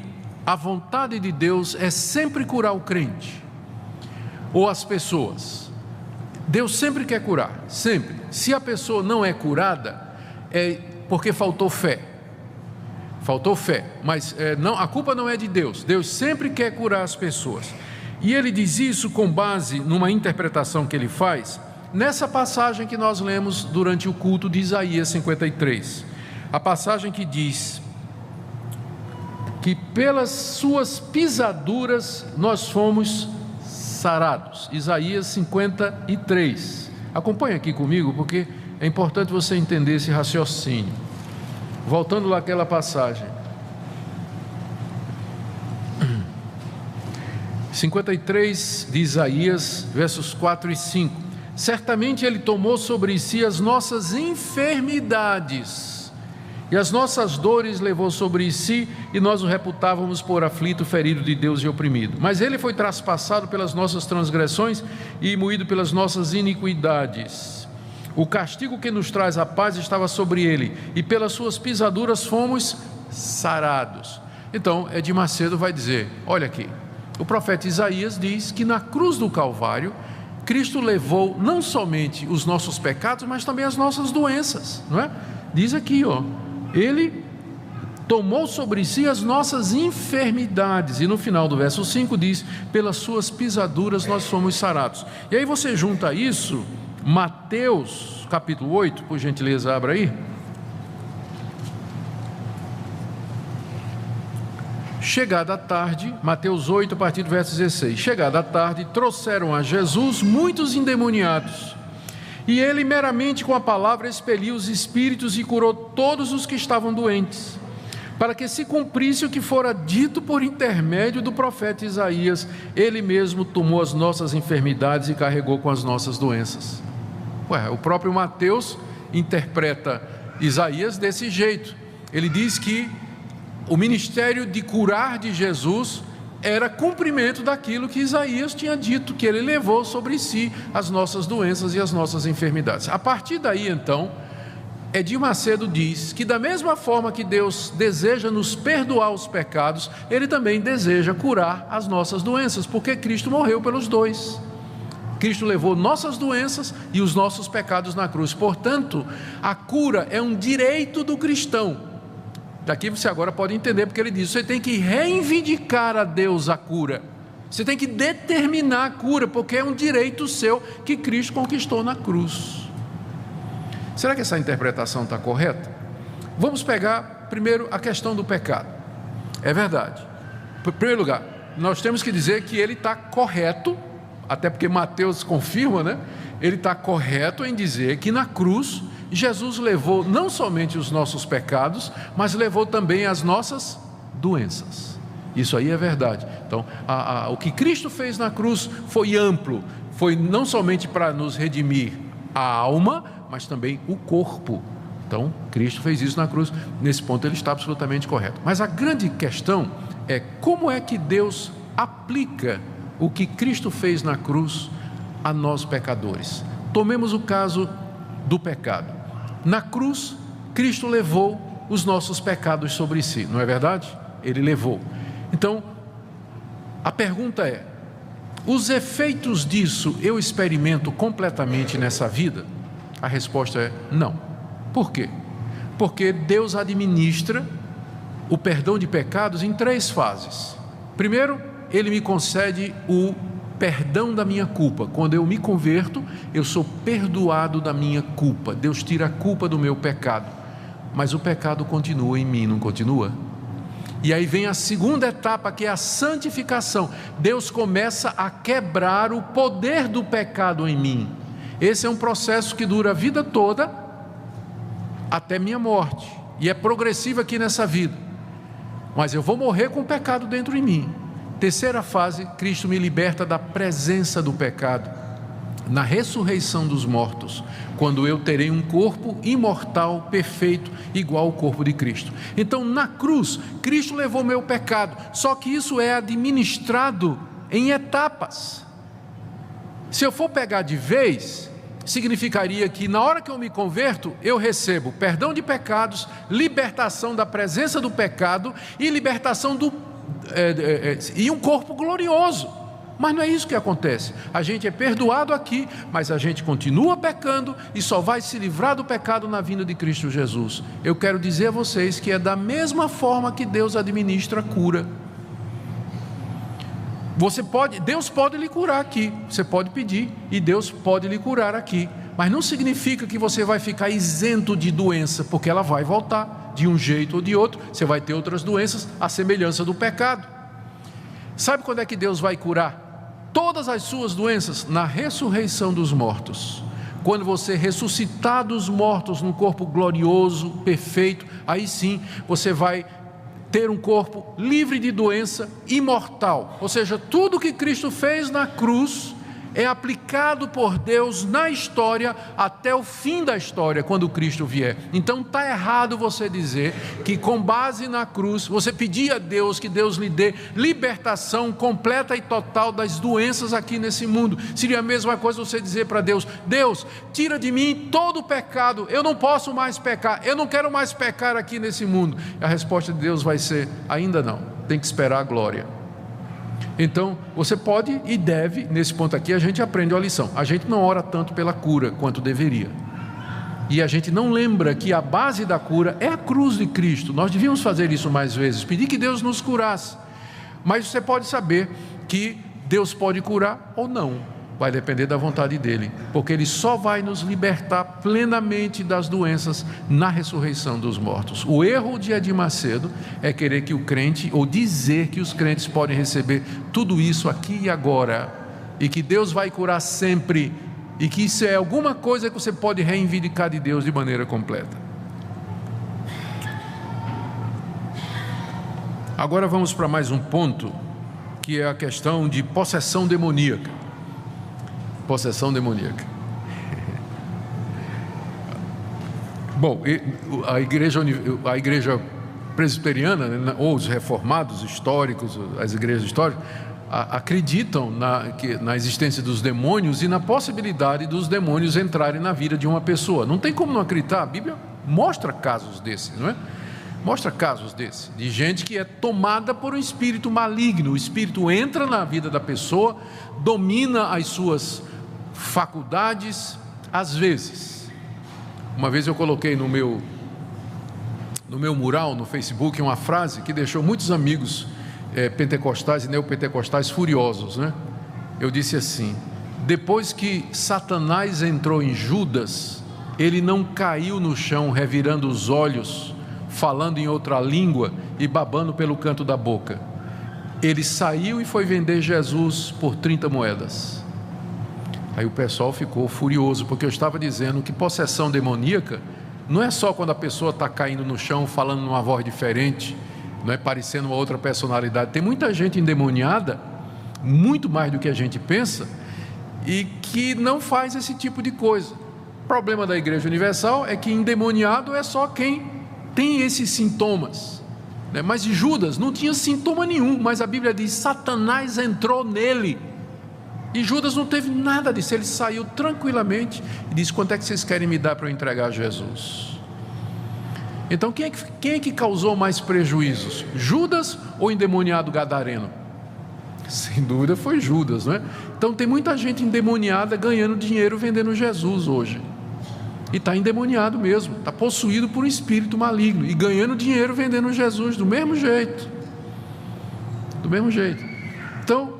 a vontade de Deus é sempre curar o crente, ou as pessoas. Deus sempre quer curar, sempre. Se a pessoa não é curada, é porque faltou fé. Faltou fé, mas não, a culpa não é de Deus. Deus sempre quer curar as pessoas. E ele diz isso com base numa interpretação que ele faz nessa passagem que nós lemos durante o culto de Isaías 53. A passagem que diz que pelas suas pisaduras nós fomos sarados. Isaías 53. Acompanhe aqui comigo, porque é importante você entender esse raciocínio. Voltando lá àquela passagem. 53 de Isaías, versos 4 e 5. Certamente Ele tomou sobre si as nossas enfermidades, e as nossas dores levou sobre si, e nós o reputávamos por aflito, ferido de Deus e oprimido. Mas Ele foi traspassado pelas nossas transgressões e moído pelas nossas iniquidades. O castigo que nos traz a paz estava sobre Ele, e pelas suas pisaduras fomos sarados. Então, Edir Macedo vai dizer, olha aqui, o profeta Isaías diz que na cruz do Calvário, Cristo levou não somente os nossos pecados, mas também as nossas doenças, não é? Diz aqui, Ele tomou sobre si as nossas enfermidades, e no final do verso 5 diz, pelas suas pisaduras nós fomos sarados. E aí você junta isso, Mateus capítulo 8, por gentileza, abra aí. Chegada a tarde, Mateus 8, a partir do verso 16. Chegada a tarde, trouxeram a Jesus muitos endemoniados, e ele meramente com a palavra expeliu os espíritos e curou todos os que estavam doentes, para que se cumprisse o que fora dito por intermédio do profeta Isaías: ele mesmo tomou as nossas enfermidades e carregou com as nossas doenças. O próprio Mateus interpreta Isaías desse jeito. Ele diz que o ministério de curar de Jesus era cumprimento daquilo que Isaías tinha dito, que ele levou sobre si as nossas doenças e as nossas enfermidades. A partir daí, então, Edir Macedo diz que da mesma forma que Deus deseja nos perdoar os pecados, Ele também deseja curar as nossas doenças, porque Cristo morreu pelos dois. Cristo levou nossas doenças e os nossos pecados na cruz. Portanto, a cura é um direito do cristão. Daqui você agora pode entender, porque ele diz, você tem que reivindicar a Deus a cura. Você tem que determinar a cura, porque é um direito seu que Cristo conquistou na cruz. Será que essa interpretação está correta? Vamos pegar primeiro a questão do pecado. É verdade. Em primeiro lugar, nós temos que dizer que ele está correto, até porque Mateus confirma, né? Ele está correto em dizer que na cruz Jesus levou não somente os nossos pecados, mas levou também as nossas doenças. Isso aí é verdade. Então, o que Cristo fez na cruz foi amplo, foi não somente para nos redimir a alma, mas também o corpo. Então, Cristo fez isso na cruz. Nesse ponto ele está absolutamente correto. Mas a grande questão é como é que Deus aplica o que Cristo fez na cruz a nós pecadores. Tomemos o caso do pecado. Na cruz, Cristo levou os nossos pecados sobre si, não é verdade? Ele levou. Então, a pergunta é, os efeitos disso eu experimento completamente nessa vida? A resposta é não. Por quê? Porque Deus administra o perdão de pecados em 3 fases. Primeiro, Ele me concede o perdão da minha culpa. Quando eu me converto, eu sou perdoado da minha culpa. Deus tira a culpa do meu pecado. Mas o pecado continua em mim, não continua? E aí vem a segunda etapa, que é a santificação. Deus começa a quebrar o poder do pecado em mim. Esse é um processo que dura a vida toda, até minha morte, e é progressivo aqui nessa vida. Mas eu vou morrer com o pecado dentro de mim. Terceira fase, Cristo me liberta da presença do pecado, na ressurreição dos mortos, quando eu terei um corpo imortal, perfeito, igual ao corpo de Cristo. Então, na cruz, Cristo levou meu pecado, só que isso é administrado em etapas. Se eu for pegar de vez, significaria que na hora que eu me converto, eu recebo perdão de pecados, libertação da presença do pecado e libertação e um corpo glorioso. Mas não é isso que acontece. A gente é perdoado aqui, mas a gente continua pecando e só vai se livrar do pecado na vinda de Cristo Jesus. Eu quero dizer a vocês que é da mesma forma que Deus administra a cura. Deus pode lhe curar aqui, você pode pedir e Deus pode lhe curar aqui, mas não significa que você vai ficar isento de doença, porque ela vai voltar de um jeito ou de outro. Você vai ter outras doenças, à semelhança do pecado. Sabe quando é que Deus vai curar todas as suas doenças? Na ressurreição dos mortos. Quando você ressuscitar dos mortos num corpo glorioso, perfeito, aí sim você vai ter um corpo livre de doença, imortal. Ou seja, tudo que Cristo fez na cruz é aplicado por Deus na história até o fim da história, quando Cristo vier. Então está errado você dizer que com base na cruz, você pedir a Deus que Deus lhe dê libertação completa e total das doenças aqui nesse mundo. Seria a mesma coisa você dizer para Deus: Deus, tira de mim todo o pecado, eu não posso mais pecar, eu não quero mais pecar aqui nesse mundo. A resposta de Deus vai ser: ainda não, tem que esperar a glória. Então, você pode e deve, nesse ponto aqui a gente aprende a lição. A gente não ora tanto pela cura quanto deveria. E a gente não lembra que a base da cura é a cruz de Cristo. Nós devíamos fazer isso mais vezes, pedir que Deus nos curasse. Mas você pode saber que Deus pode curar ou não. Vai depender da vontade dEle, porque Ele só vai nos libertar plenamente das doenças na ressurreição dos mortos. O erro de Edir Macedo é querer que o crente, ou dizer que os crentes podem receber tudo isso aqui e agora, e que Deus vai curar sempre, e que isso é alguma coisa que você pode reivindicar de Deus de maneira completa. Agora vamos para mais um ponto, que é a questão de possessão demoníaca. Possessão demoníaca. Bom, a igreja presbiteriana, ou os reformados históricos, as igrejas históricas, acreditam na existência dos demônios e na possibilidade dos demônios entrarem na vida de uma pessoa. Não tem como não acreditar. A Bíblia mostra casos desses, não é? Mostra casos desses, de gente que é tomada por um espírito maligno. O espírito entra na vida da pessoa, domina as suas faculdades. Às vezes, uma vez eu coloquei no meu mural no Facebook uma frase que deixou muitos amigos pentecostais e neopentecostais furiosos, né? Eu disse assim: depois que Satanás entrou em Judas, ele não caiu no chão revirando os olhos, falando em outra língua e babando pelo canto da boca. Ele saiu e foi vender Jesus por 30 moedas. Aí o pessoal ficou furioso, porque eu estava dizendo que possessão demoníaca não é só quando a pessoa está caindo no chão, falando numa voz diferente, não é, parecendo uma outra personalidade. Tem muita gente endemoniada, muito mais do que a gente pensa, e que não faz esse tipo de coisa. O problema da Igreja Universal é que endemoniado é só quem tem esses sintomas, né? Mas Judas não tinha sintoma nenhum, mas a Bíblia diz: Satanás entrou nele. E Judas não teve nada disso, ele saiu tranquilamente e disse: quanto é que vocês querem me dar para eu entregar a Jesus? Então quem é que causou mais prejuízos? Judas ou o endemoniado gadareno? Sem dúvida foi Judas, não é? Então tem muita gente endemoniada ganhando dinheiro vendendo Jesus hoje. E está endemoniado mesmo, está possuído por um espírito maligno e ganhando dinheiro vendendo Jesus do mesmo jeito. Do mesmo jeito. Então,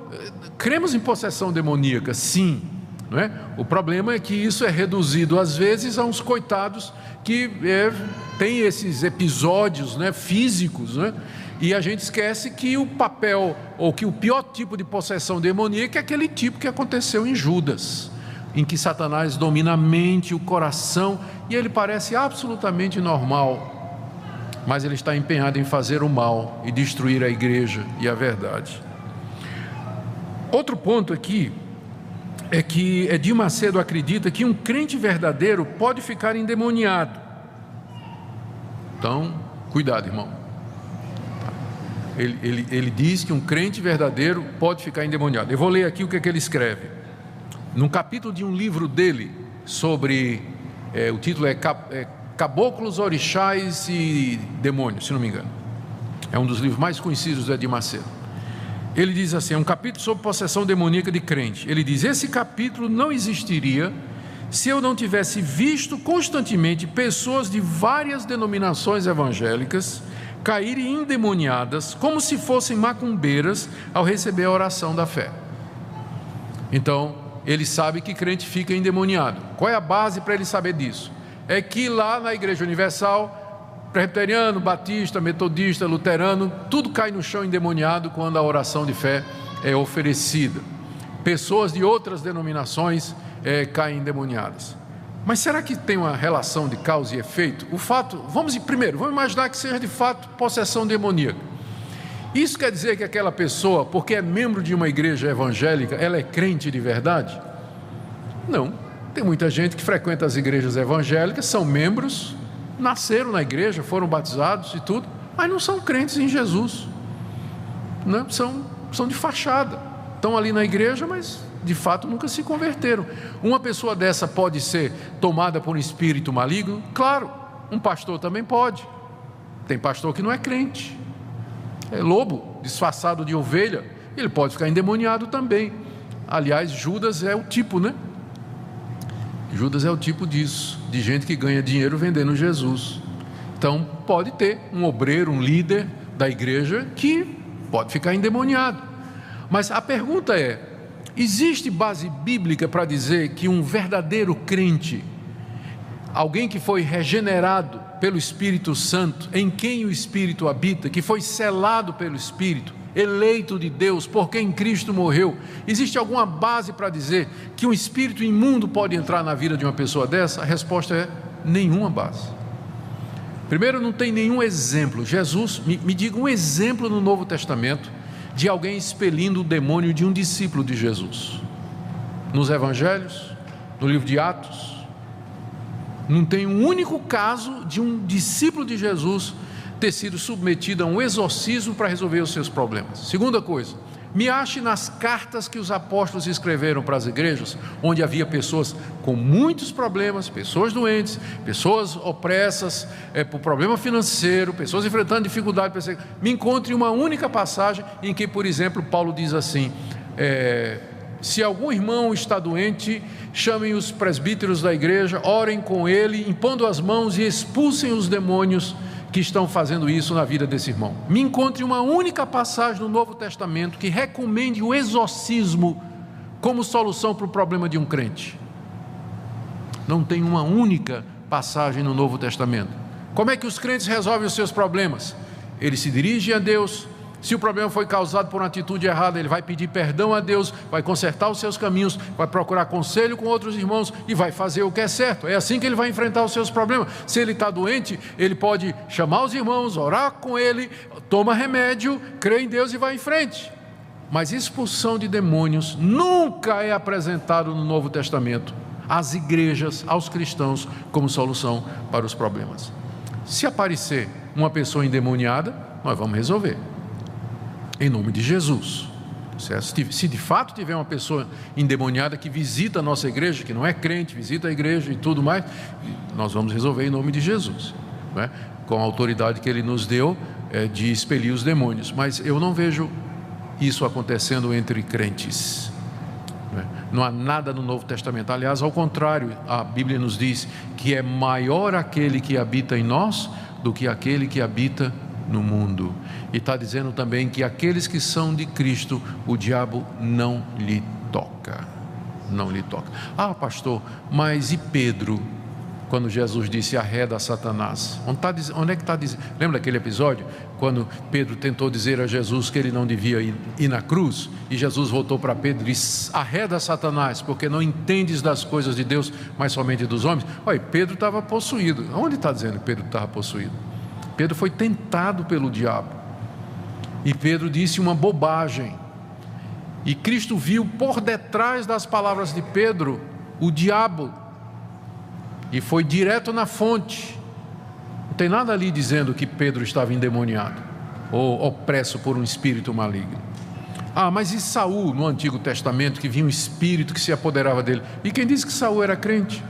cremos em possessão demoníaca, sim, não é? O problema é que isso é reduzido às vezes a uns coitados que têm esses episódios, né, físicos, né? E a gente esquece que o papel, ou que o pior tipo de possessão demoníaca é aquele tipo que aconteceu em Judas, em que Satanás domina a mente, o coração, e ele parece absolutamente normal, mas ele está empenhado em fazer o mal e destruir a igreja e a verdade. Outro ponto aqui é que Edir Macedo acredita que um crente verdadeiro pode ficar endemoniado. Então, cuidado, irmão. Ele diz que um crente verdadeiro pode ficar endemoniado. Eu vou ler aqui o que é que ele escreve. Num capítulo de um livro dele, sobre, o título é Caboclos, Orixás e Demônios, se não me engano. É um dos livros mais conhecidos do Edir Macedo. Ele diz assim, é um capítulo sobre possessão demoníaca de crente. Ele diz, esse capítulo não existiria se eu não tivesse visto constantemente pessoas de várias denominações evangélicas caírem endemoniadas, como se fossem macumbeiras, ao receber a oração da fé. Então, ele sabe que crente fica endemoniado. Qual é a base para ele saber disso? É que lá na Igreja Universal, presbiteriano, batista, metodista, luterano, tudo cai no chão endemoniado quando a oração de fé é oferecida. Pessoas de outras denominações caem endemoniadas. Mas será que tem uma relação de causa e efeito? O fato, vamos imaginar que seja de fato possessão demoníaca. Isso quer dizer que aquela pessoa, porque é membro de uma igreja evangélica, ela é crente de verdade? Não. Tem muita gente que frequenta as igrejas evangélicas, são membros, nasceram na igreja, foram batizados e tudo, mas não são crentes em Jesus, né? São de fachada, estão ali na igreja, mas de fato nunca se converteram. Uma pessoa dessa pode ser tomada por um espírito maligno? Claro, um pastor também pode. Tem pastor que não é crente, é lobo disfarçado de ovelha, ele pode ficar endemoniado também. Aliás, Judas é o tipo, né? Judas é o tipo disso, de gente que ganha dinheiro vendendo Jesus. Então pode ter um obreiro, um líder da igreja que pode ficar endemoniado. Mas a pergunta é, existe base bíblica para dizer que um verdadeiro crente, alguém que foi regenerado pelo Espírito Santo, em quem o Espírito habita, que foi selado pelo Espírito, eleito de Deus, por quem Cristo morreu, existe alguma base para dizer que um espírito imundo pode entrar na vida de uma pessoa dessa? A resposta é nenhuma base. Primeiro, não tem nenhum exemplo. Jesus, me diga um exemplo no Novo Testamento de alguém expelindo o demônio de um discípulo de Jesus. Nos Evangelhos, no livro de Atos, não tem um único caso de um discípulo de Jesus ter sido submetido a um exorcismo para resolver os seus problemas. Segunda coisa, me ache nas cartas que os apóstolos escreveram para as igrejas, onde havia pessoas com muitos problemas, pessoas doentes, pessoas opressas por problema financeiro, pessoas enfrentando dificuldade, me encontre uma única passagem em que, por exemplo, Paulo diz assim, se algum irmão está doente, chamem os presbíteros da igreja, orem com ele, impondo as mãos e expulsem os demônios que estão fazendo isso na vida desse irmão. Me encontre uma única passagem no Novo Testamento que recomende o exorcismo como solução para o problema de um crente. Não tem uma única passagem no Novo Testamento. Como é que os crentes resolvem os seus problemas? Eles se dirigem a Deus. Se o problema foi causado por uma atitude errada, ele vai pedir perdão a Deus, vai consertar os seus caminhos, vai procurar conselho com outros irmãos e vai fazer o que é certo. É assim que ele vai enfrentar os seus problemas. Se ele está doente, ele pode chamar os irmãos, orar com ele, toma remédio, crê em Deus e vai em frente. Mas expulsão de demônios nunca é apresentado no Novo Testamento às igrejas, aos cristãos, como solução para os problemas. Se aparecer uma pessoa endemoniada, nós vamos resolver. Em nome de Jesus, certo? Se de fato tiver uma pessoa endemoniada que visita a nossa igreja, que não é crente, visita a igreja e tudo mais, nós vamos resolver em nome de Jesus, não é? Com a autoridade que Ele nos deu de expelir os demônios. Mas eu não vejo isso acontecendo entre crentes, não é? Não há nada no Novo Testamento. Aliás, ao contrário, a Bíblia nos diz que é maior aquele que habita em nós do que aquele que habita no mundo. E está dizendo também que aqueles que são de Cristo, o diabo não lhe toca. Não lhe toca. Ah, pastor, mas e Pedro? Quando Jesus disse arreda Satanás, onde é que está dizendo? Lembra daquele episódio? Quando Pedro tentou dizer a Jesus que ele não devia ir na cruz, e Jesus voltou para Pedro e disse, arreda Satanás, porque não entendes das coisas de Deus, mas somente dos homens. Olha, Pedro estava possuído. Onde está dizendo que Pedro estava possuído? Pedro foi tentado pelo diabo, e Pedro disse uma bobagem, e Cristo viu por detrás das palavras de Pedro o diabo, e foi direto na fonte. Não tem nada ali dizendo que Pedro estava endemoniado ou opresso por um espírito maligno. Ah, mas e Saul no Antigo Testamento, que vinha um espírito que se apoderava dele? E quem disse que Saul era crente?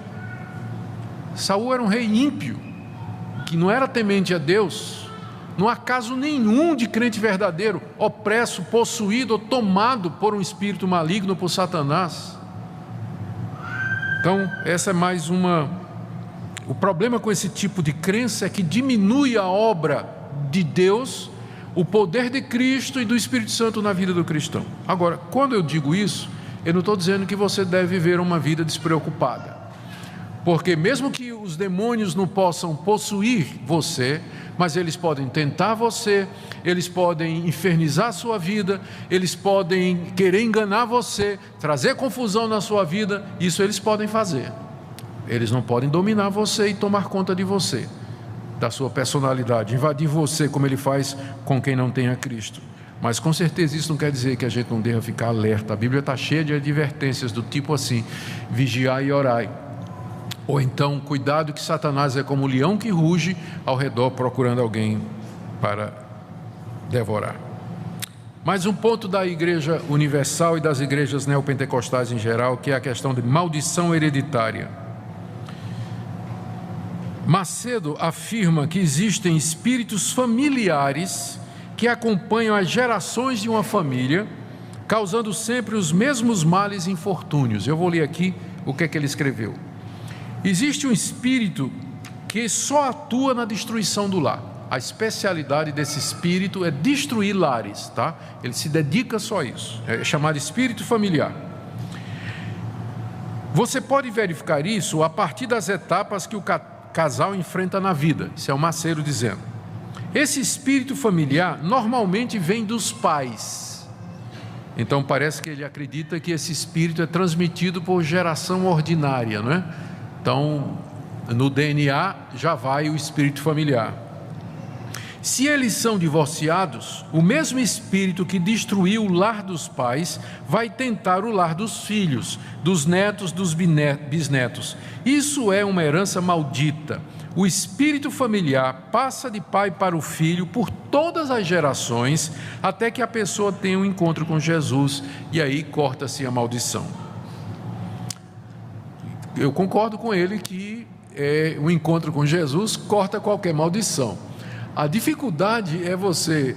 Saul era um rei ímpio, que não era temente a Deus. Não há caso nenhum de crente verdadeiro opresso, possuído ou tomado por um espírito maligno, por Satanás. Então, essa é mais uma... O problema com esse tipo de crença é que diminui a obra de Deus, o poder de Cristo e do Espírito Santo na vida do cristão. Agora, quando eu digo isso, eu não estou dizendo que você deve viver uma vida despreocupada, porque mesmo que os demônios não possam possuir você, mas eles podem tentar você, eles podem infernizar a sua vida, eles podem querer enganar você, trazer confusão na sua vida, isso eles podem fazer. Eles não podem dominar você e tomar conta de você, da sua personalidade, invadir você como ele faz com quem não tem a Cristo. Mas com certeza isso não quer dizer que a gente não deva ficar alerta. A Bíblia está cheia de advertências do tipo assim, vigiai e orai. Ou então, cuidado que Satanás é como um leão que ruge ao redor procurando alguém para devorar. Mais um ponto da Igreja Universal e das igrejas neopentecostais em geral, que é a questão de maldição hereditária. Macedo afirma que existem espíritos familiares que acompanham as gerações de uma família, causando sempre os mesmos males e infortúnios. Eu vou ler aqui o que é que ele escreveu. Existe um espírito que só atua na destruição do lar. A especialidade desse espírito é destruir lares, tá? Ele se dedica só a isso. É chamado espírito familiar. Você pode verificar isso a partir das etapas que o casal enfrenta na vida. Isso é o Macedo dizendo. Esse espírito familiar normalmente vem dos pais. Então parece que ele acredita que esse espírito é transmitido por geração ordinária, não é? Então no DNA já vai o espírito familiar. Se eles são divorciados, o mesmo espírito que destruiu o lar dos pais vai tentar o lar dos filhos, dos netos, dos bisnetos. Isso é uma herança maldita. O espírito familiar passa de pai para o filho por todas as gerações, até que a pessoa tenha um encontro com Jesus, e aí corta-se a maldição. Eu concordo com ele que o encontro com Jesus corta qualquer maldição. A dificuldade é você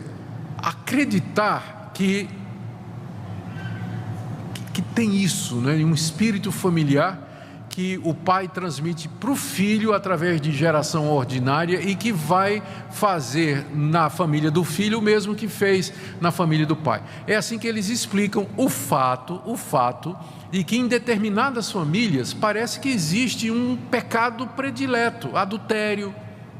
acreditar que tem isso, né? Um espírito familiar que o pai transmite para o filho através de geração ordinária e que vai fazer na família do filho o mesmo que fez na família do pai. É assim que eles explicam o fato de que em determinadas famílias parece que existe um pecado predileto, adultério,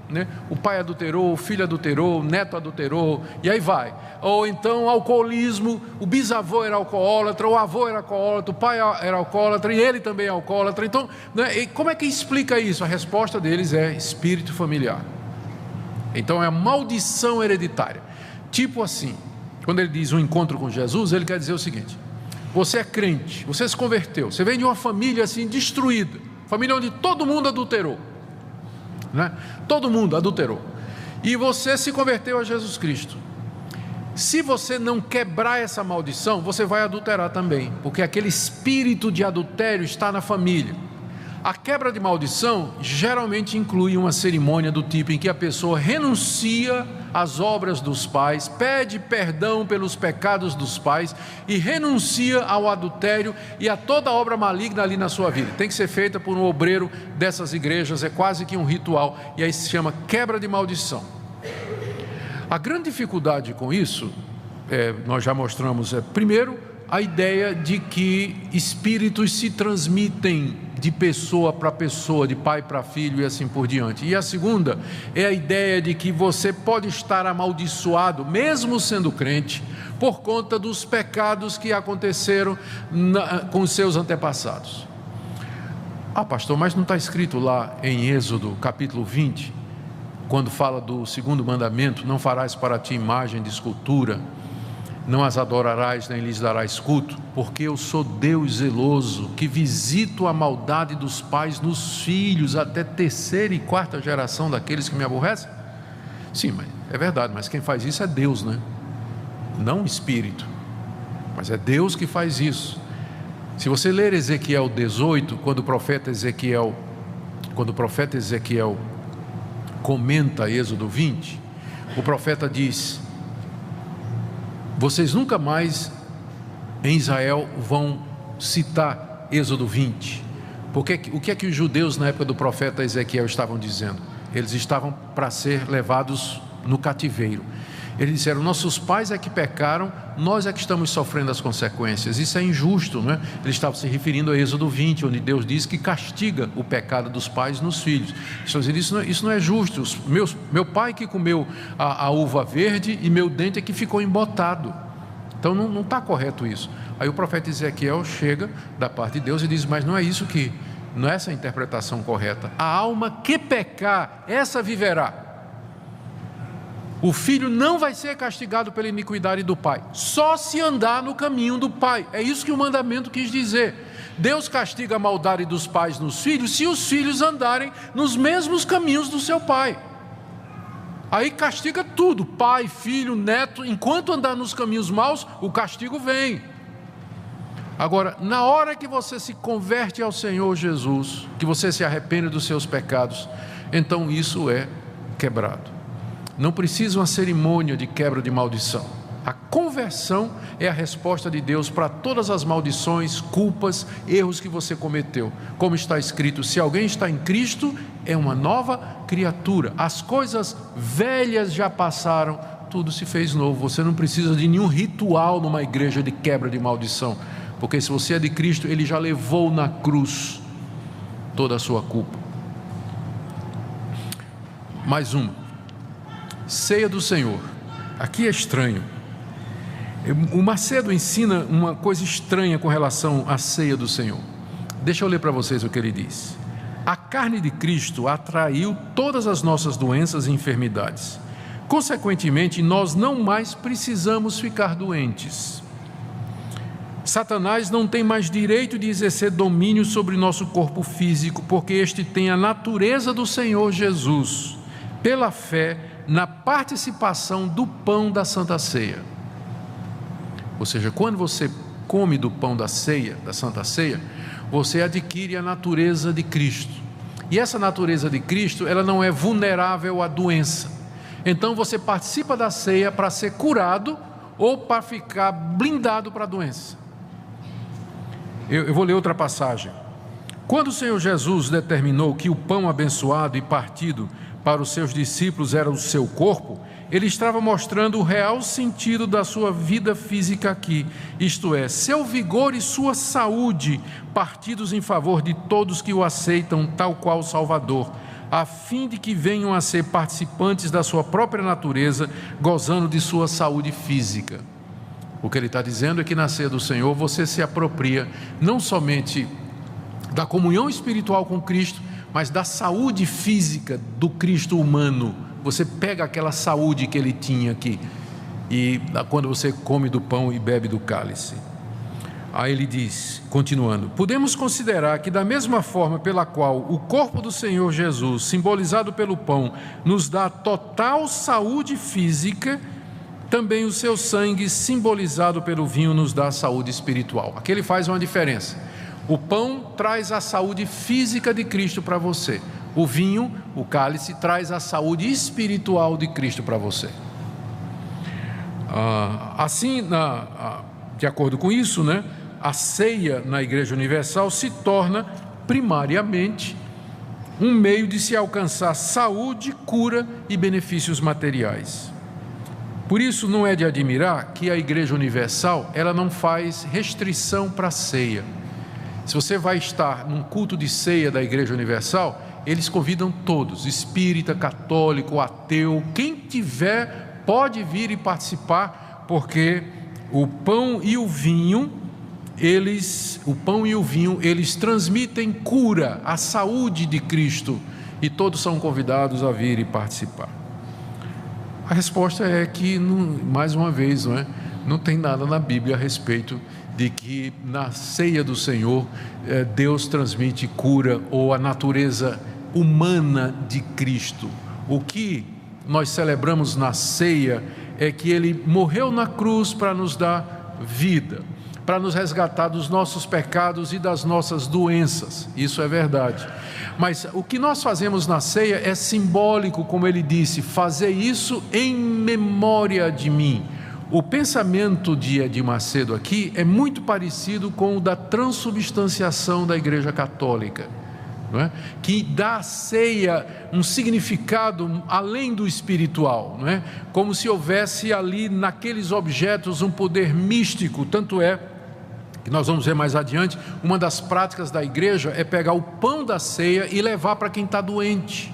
né? O pai adulterou, o filho adulterou, o neto adulterou, e aí vai. Ou então alcoolismo, o bisavô era alcoólatra, o avô era alcoólatra, o pai era alcoólatra e ele também é alcoólatra. Então, né? E como é que explica isso? A resposta deles é espírito familiar. Então é a maldição hereditária. Tipo assim, quando ele diz um encontro com Jesus, ele quer dizer o seguinte: você é crente, você se converteu, você vem de uma família assim destruída, família onde todo mundo adulterou, né? Todo mundo adulterou, e você se converteu a Jesus Cristo. Se você não quebrar essa maldição, você vai adulterar também, porque aquele espírito de adultério está na família. A quebra de maldição geralmente inclui uma cerimônia do tipo em que a pessoa renuncia às obras dos pais, pede perdão pelos pecados dos pais e renuncia ao adultério e a toda obra maligna ali na sua vida. Tem que ser feita por um obreiro dessas igrejas, é quase que um ritual, e aí se chama quebra de maldição. A grande dificuldade com isso, nós já mostramos, primeiro, a ideia de que espíritos se transmitem de pessoa para pessoa, de pai para filho e assim por diante. E a segunda é a ideia de que você pode estar amaldiçoado, mesmo sendo crente, por conta dos pecados que aconteceram com os seus antepassados. Ah, pastor, mas não está escrito lá em Êxodo capítulo 20, quando fala do segundo mandamento: não farás para ti imagem de escultura, não as adorarás nem lhes darás culto, porque eu sou Deus zeloso, que visito a maldade dos pais nos filhos, até terceira e quarta geração daqueles que me aborrecem? Sim, mas é verdade, mas quem faz isso é Deus, né? Não o Espírito, mas é Deus que faz isso. Se você ler Ezequiel 18, quando o profeta Ezequiel comenta Êxodo 20, o profeta diz: vocês nunca mais em Israel vão citar Êxodo 20, porque o que é que os judeus na época do profeta Ezequiel estavam dizendo? Eles estavam para ser levados no cativeiro. Eles disseram: nossos pais é que pecaram, nós é que estamos sofrendo as consequências. Isso é injusto, não é? Eles estavam se referindo a Êxodo 20, onde Deus diz que castiga o pecado dos pais nos filhos. Estão dizendo: isso não é justo. Meu pai que comeu a uva verde e meu dente é que ficou embotado. Então não está correto isso. Aí o profeta Ezequiel chega da parte de Deus e diz: mas não é isso não é essa a interpretação correta. A alma que pecar, essa viverá. O filho não vai ser castigado pela iniquidade do pai, só se andar no caminho do pai. É isso que o mandamento quis dizer. Deus castiga a maldade dos pais nos filhos, se os filhos andarem nos mesmos caminhos do seu pai. Aí castiga tudo, pai, filho, neto. Enquanto andar nos caminhos maus, o castigo vem. Agora, na hora que você se converte ao Senhor Jesus, que você se arrepende dos seus pecados, então isso é quebrado. Não precisa uma cerimônia de quebra de maldição. A conversão é a resposta de Deus para todas as maldições, culpas, erros que você cometeu. Como está escrito: se alguém está em Cristo, é uma nova criatura. As coisas velhas já passaram, tudo se fez novo. Você não precisa de nenhum ritual numa igreja de quebra de maldição, porque se você é de Cristo, Ele já levou na cruz toda a sua culpa. Mais uma. Ceia do Senhor. Aqui é estranho. O Macedo ensina uma coisa estranha com relação à ceia do Senhor. Deixa eu ler para vocês o que ele diz. A carne de Cristo atraiu todas as nossas doenças e enfermidades. Consequentemente, nós não mais precisamos ficar doentes. Satanás não tem mais direito de exercer domínio sobre nosso corpo físico, porque este tem a natureza do Senhor Jesus, pela fé na participação do pão da Santa Ceia. Ou seja, quando você come do pão da ceia, da Santa Ceia, você adquire a natureza de Cristo. E essa natureza de Cristo, ela não é vulnerável à doença. Então você participa da ceia para ser curado ou para ficar blindado para a doença. Eu vou ler outra passagem. Quando o Senhor Jesus determinou que o pão abençoado e partido para os seus discípulos era o seu corpo, Ele estava mostrando o real sentido da sua vida física aqui, isto é, seu vigor e sua saúde, partidos em favor de todos que o aceitam tal qual Salvador, a fim de que venham a ser participantes da sua própria natureza, gozando de sua saúde física. O que ele está dizendo é que na ceia do Senhor você se apropria não somente da comunhão espiritual com Cristo, mas da saúde física do Cristo humano. Você pega aquela saúde que ele tinha aqui, e quando você come do pão e bebe do cálice. Aí ele diz, continuando: podemos considerar que da mesma forma pela qual o corpo do Senhor Jesus, simbolizado pelo pão, nos dá total saúde física, também o seu sangue, simbolizado pelo vinho, nos dá saúde espiritual. Aqui ele faz uma diferença. O pão traz a saúde física de Cristo para você. O vinho, o cálice, traz a saúde espiritual de Cristo para você. Assim, de acordo com isso, né, a ceia na Igreja Universal se torna primariamente um meio de se alcançar saúde, cura e benefícios materiais. Por isso não é de admirar que a Igreja Universal, ela não faz restrição para a ceia. Se você vai estar num culto de ceia da Igreja Universal, eles convidam todos, espírita, católico, ateu, quem tiver pode vir e participar, porque o pão e o vinho, eles transmitem cura, a saúde de Cristo, e todos são convidados a vir e participar. A resposta é que, mais uma vez, não tem nada na Bíblia a respeito de que na ceia do Senhor Deus transmite cura ou a natureza humana de Cristo. O que nós celebramos na ceia é que Ele morreu na cruz para nos dar vida, para nos resgatar dos nossos pecados e das nossas doenças. Isso é verdade. Mas o que nós fazemos na ceia é simbólico, como ele disse, fazer isso em memória de mim. O pensamento de Edir Macedo aqui é muito parecido com o da transubstanciação da Igreja Católica, não é? Que dá à ceia um significado além do espiritual, não é? Como se houvesse ali naqueles objetos um poder místico. Tanto é que nós vamos ver mais adiante, uma das práticas da igreja é pegar o pão da ceia e levar para quem está doente,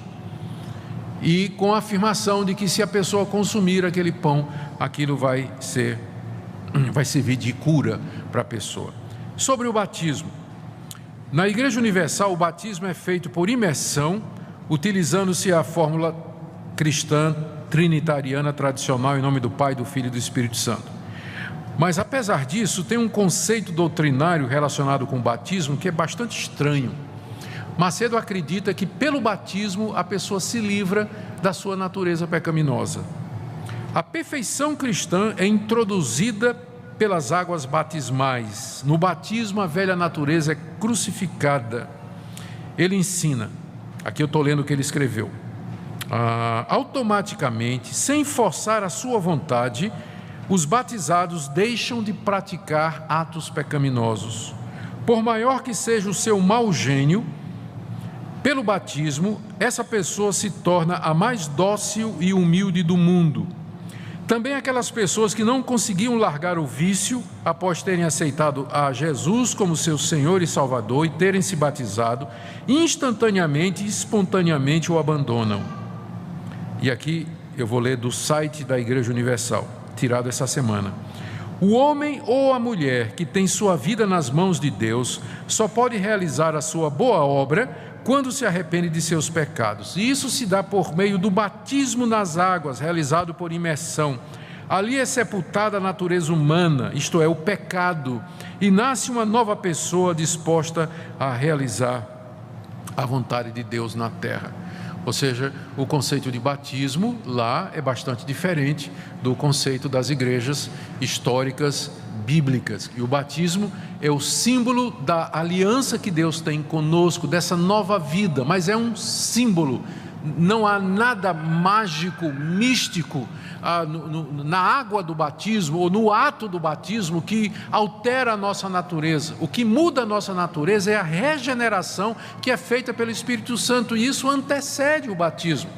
e com a afirmação de que se a pessoa consumir aquele pão, aquilo vai servir de cura para a pessoa. Sobre o batismo, na Igreja Universal o batismo é feito por imersão, utilizando-se a fórmula cristã trinitariana tradicional em nome do Pai, do Filho e do Espírito Santo. Mas apesar disso, tem um conceito doutrinário relacionado com o batismo que é bastante estranho. Macedo acredita que pelo batismo a pessoa se livra da sua natureza pecaminosa. A perfeição cristã é introduzida pelas águas batismais. No batismo a velha natureza é crucificada. Ele ensina, aqui eu estou lendo o que ele escreveu, automaticamente, sem forçar a sua vontade, os batizados deixam de praticar atos pecaminosos. Por maior que seja o seu mau gênio, pelo batismo, essa pessoa se torna a mais dócil e humilde do mundo. Também aquelas pessoas que não conseguiam largar o vício, após terem aceitado a Jesus como seu Senhor e Salvador e terem se batizado, instantaneamente e espontaneamente o abandonam. E aqui eu vou ler do site da Igreja Universal, tirado essa semana. O homem ou a mulher que tem sua vida nas mãos de Deus só pode realizar a sua boa obra quando se arrepende de seus pecados. E isso se dá por meio do batismo nas águas, realizado por imersão. Ali é sepultada a natureza humana, isto é, o pecado, e nasce uma nova pessoa disposta a realizar a vontade de Deus na terra. Ou seja, o conceito de batismo lá é bastante diferente do conceito das igrejas históricas bíblicas. E o batismo é o símbolo da aliança que Deus tem conosco, dessa nova vida, mas é um símbolo. Não há nada mágico, místico na água do batismo ou no ato do batismo que altera a nossa natureza. O que muda a nossa natureza é a regeneração que é feita pelo Espírito Santo, e isso antecede o batismo.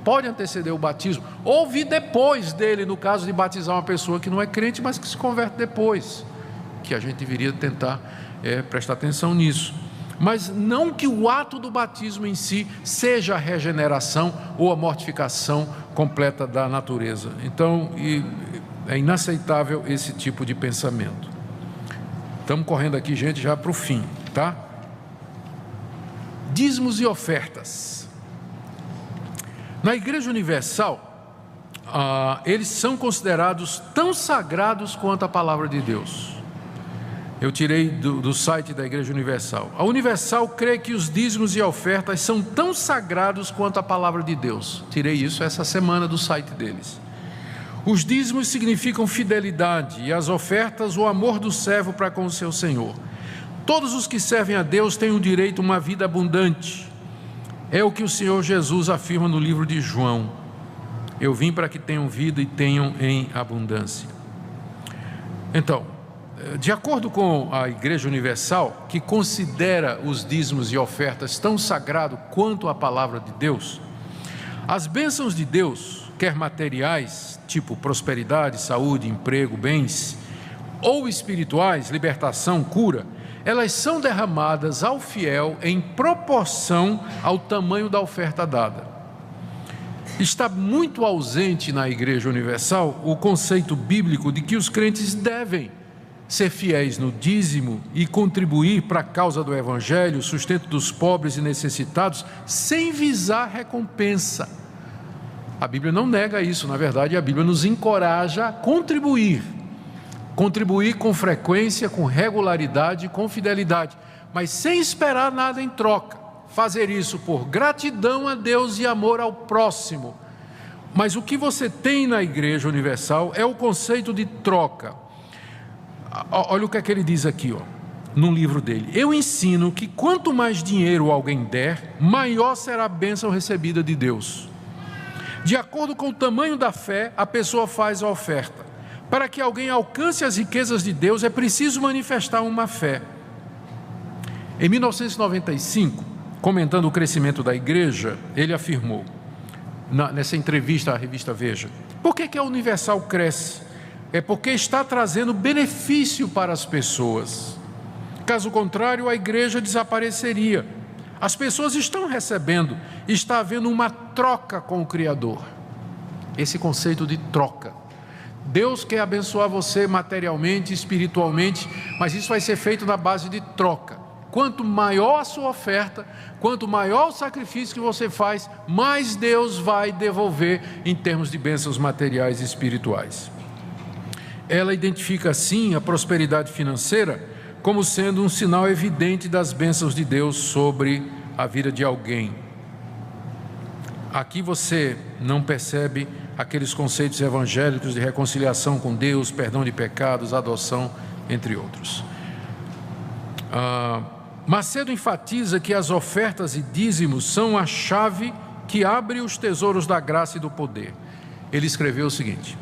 Pode anteceder o batismo, ou vir depois dele, no caso de batizar uma pessoa que não é crente, mas que se converte depois, que a gente deveria tentar prestar atenção nisso. Mas não que o ato do batismo em si seja a regeneração ou a mortificação completa da natureza. Então, é inaceitável esse tipo de pensamento. Estamos correndo aqui, gente, já para o fim, tá? Dízimos e ofertas. Na Igreja Universal, eles são considerados tão sagrados quanto a palavra de Deus. Eu tirei do site da Igreja Universal. A Universal crê que os dízimos e ofertas são tão sagrados quanto a palavra de Deus. Tirei isso essa semana do site deles. Os dízimos significam fidelidade e as ofertas o amor do servo para com o seu Senhor. Todos os que servem a Deus têm o direito a uma vida abundante. É o que o Senhor Jesus afirma no livro de João. Eu vim para que tenham vida e tenham em abundância. Então, de acordo com a Igreja Universal, que considera os dízimos e ofertas tão sagrado quanto a palavra de Deus, as bênçãos de Deus, quer materiais, tipo prosperidade, saúde, emprego, bens, ou espirituais, libertação, cura, elas são derramadas ao fiel em proporção ao tamanho da oferta dada. Está muito ausente na Igreja Universal o conceito bíblico de que os crentes devem ser fiéis no dízimo e contribuir para a causa do Evangelho, sustento dos pobres e necessitados, sem visar recompensa. A Bíblia não nega isso, na verdade a Bíblia nos encoraja a contribuir com frequência, com regularidade, com fidelidade, mas sem esperar nada em troca. Fazer isso por gratidão a Deus e amor ao próximo. Mas o que você tem na Igreja Universal é o conceito de troca. Olha o que é que ele diz aqui, no livro dele. Eu ensino que quanto mais dinheiro alguém der, maior será a bênção recebida de Deus. De acordo com o tamanho da fé, a pessoa faz a oferta. Para que alguém alcance as riquezas de Deus, é preciso manifestar uma fé. Em 1995, comentando o crescimento da igreja, ele afirmou, nessa entrevista à revista Veja, por que a Universal cresce? É porque está trazendo benefício para as pessoas. Caso contrário, a igreja desapareceria. As pessoas estão recebendo, está havendo uma troca com o Criador. Esse conceito de troca. Deus quer abençoar você materialmente, espiritualmente, mas isso vai ser feito na base de troca. Quanto maior a sua oferta, quanto maior o sacrifício que você faz, mais Deus vai devolver em termos de bênçãos materiais e espirituais. Ela identifica assim a prosperidade financeira como sendo um sinal evidente das bênçãos de Deus sobre a vida de alguém. Aqui você não percebe aqueles conceitos evangélicos de reconciliação com Deus, perdão de pecados, adoção, entre outros. Macedo enfatiza que as ofertas e dízimos são a chave que abre os tesouros da graça e do poder. Ele escreveu o seguinte: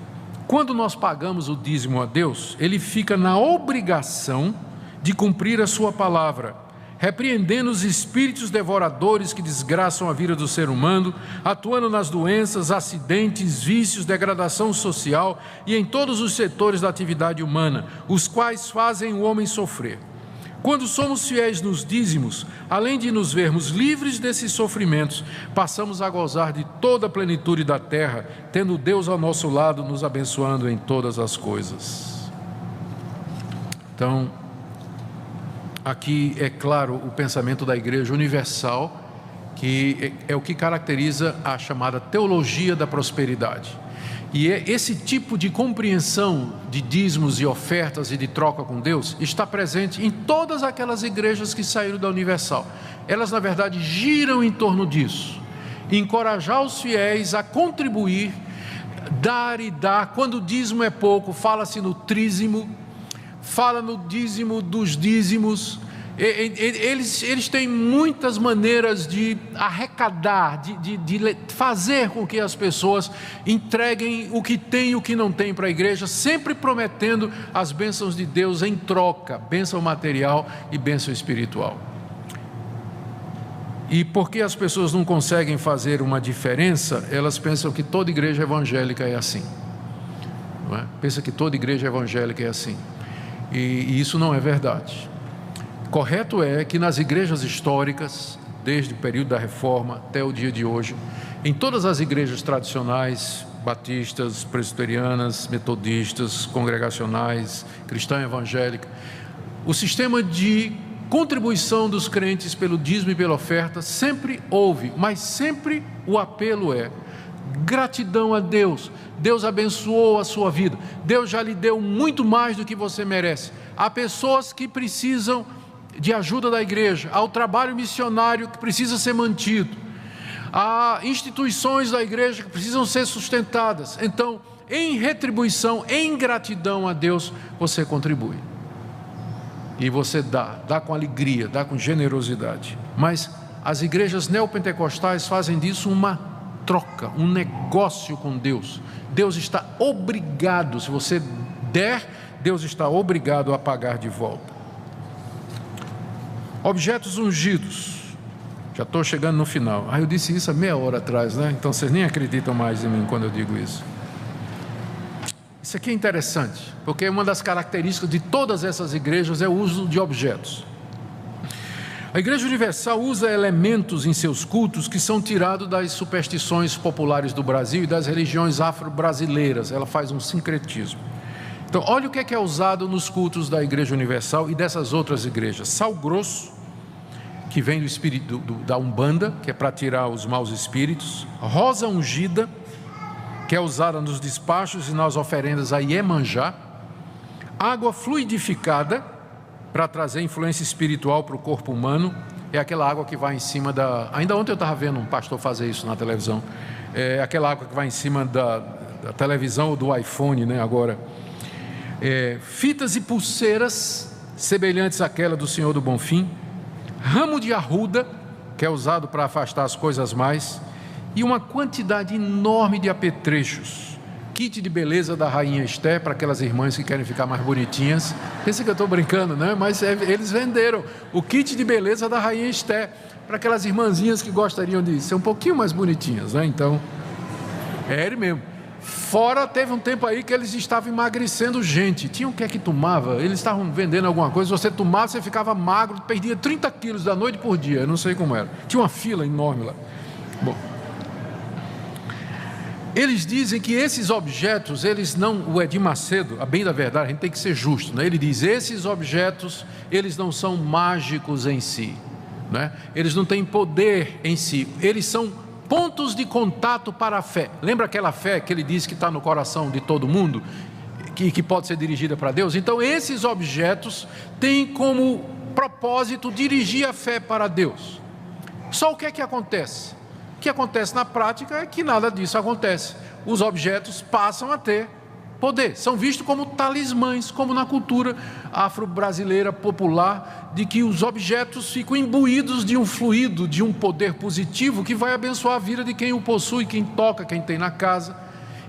quando nós pagamos o dízimo a Deus, Ele fica na obrigação de cumprir a sua palavra, repreendendo os espíritos devoradores que desgraçam a vida do ser humano, atuando nas doenças, acidentes, vícios, degradação social e em todos os setores da atividade humana, os quais fazem o homem sofrer. Quando somos fiéis nos dízimos, além de nos vermos livres desses sofrimentos, passamos a gozar de toda a plenitude da terra, tendo Deus ao nosso lado, nos abençoando em todas as coisas. Então, aqui é claro o pensamento da Igreja Universal, que é o que caracteriza a chamada teologia da prosperidade. E esse tipo de compreensão de dízimos e ofertas e de troca com Deus está presente em todas aquelas igrejas que saíram da Universal. Elas, na verdade, giram em torno disso. Encorajar os fiéis a contribuir, dar e dar. Quando o dízimo é pouco, fala-se no trízimo, fala no dízimo dos dízimos. Eles têm muitas maneiras de arrecadar, de fazer com que as pessoas entreguem o que tem e o que não tem para a igreja, sempre prometendo as bênçãos de Deus em troca, bênção material e bênção espiritual. E porque as pessoas não conseguem fazer uma diferença, elas pensam que toda igreja evangélica é assim, não é? Pensa que toda igreja evangélica é assim, e isso não é verdade. Correto é que nas igrejas históricas, desde o período da Reforma até o dia de hoje, em todas as igrejas tradicionais, batistas, presbiterianas, metodistas, congregacionais, cristã evangélica, o sistema de contribuição dos crentes pelo dízimo e pela oferta sempre houve, mas sempre o apelo é gratidão a Deus. Deus abençoou a sua vida, Deus já lhe deu muito mais do que você merece. Há pessoas que precisam de ajuda da igreja, ao trabalho missionário que precisa ser mantido, há instituições da igreja que precisam ser sustentadas. Então, em retribuição, em gratidão a Deus, você contribui. E você dá com alegria, dá com generosidade. Mas as igrejas neopentecostais fazem disso uma troca, um negócio com Deus. Deus está obrigado, se você der, Deus está obrigado a pagar de volta. Objetos ungidos. Já estou chegando no final. Eu disse isso há meia hora atrás, né? Então vocês nem acreditam mais em mim quando eu digo isso. Isso aqui é interessante, porque uma das características de todas essas igrejas é o uso de objetos. A Igreja Universal usa elementos em seus cultos que são tirados das superstições populares do Brasil e das religiões afro-brasileiras. Ela faz um sincretismo. Então, olha o que é usado nos cultos da Igreja Universal e dessas outras igrejas. Sal grosso, que vem do espírito da Umbanda, que é para tirar os maus espíritos. Rosa ungida, que é usada nos despachos e nas oferendas a Iemanjá. Água fluidificada, para trazer influência espiritual para o corpo humano. É aquela água que vai em cima da... Ainda ontem eu estava vendo um pastor fazer isso na televisão. É aquela água que vai em cima da televisão ou do iPhone, né, agora. Fitas e pulseiras semelhantes àquela do Senhor do Bonfim. Ramo de arruda, que é usado para afastar as coisas mais. E uma quantidade enorme de apetrechos. Kit de beleza da Rainha Esther, para aquelas irmãs que querem ficar mais bonitinhas. Pensa que eu estou brincando, né? Mas eles venderam o kit de beleza da Rainha Esther, para aquelas irmãzinhas que gostariam de ser um pouquinho mais bonitinhas, né? Então, ele mesmo. Fora, teve um tempo aí que eles estavam emagrecendo gente. Tinha o que é que tomava? Eles estavam vendendo alguma coisa, você tomava, você ficava magro, perdia 30 quilos da noite por dia, eu não sei como era. Tinha uma fila enorme lá. Bom, eles dizem que esses objetos, eles não... O Edir Macedo, a bem da verdade, a gente tem que ser justo, né? Ele diz, esses objetos, eles não são mágicos em si, né? Eles não têm poder em si, eles são pontos de contato para a fé. Lembra aquela fé que ele diz que está no coração de todo mundo, que pode ser dirigida para Deus? Então esses objetos têm como propósito dirigir a fé para Deus. Só o que é que acontece? O que acontece na prática é que nada disso acontece. Os objetos passam a ter poder, são vistos como talismãs, como na cultura afro-brasileira popular, de que os objetos ficam imbuídos de um fluido, de um poder positivo que vai abençoar a vida de quem o possui, quem toca, quem tem na casa.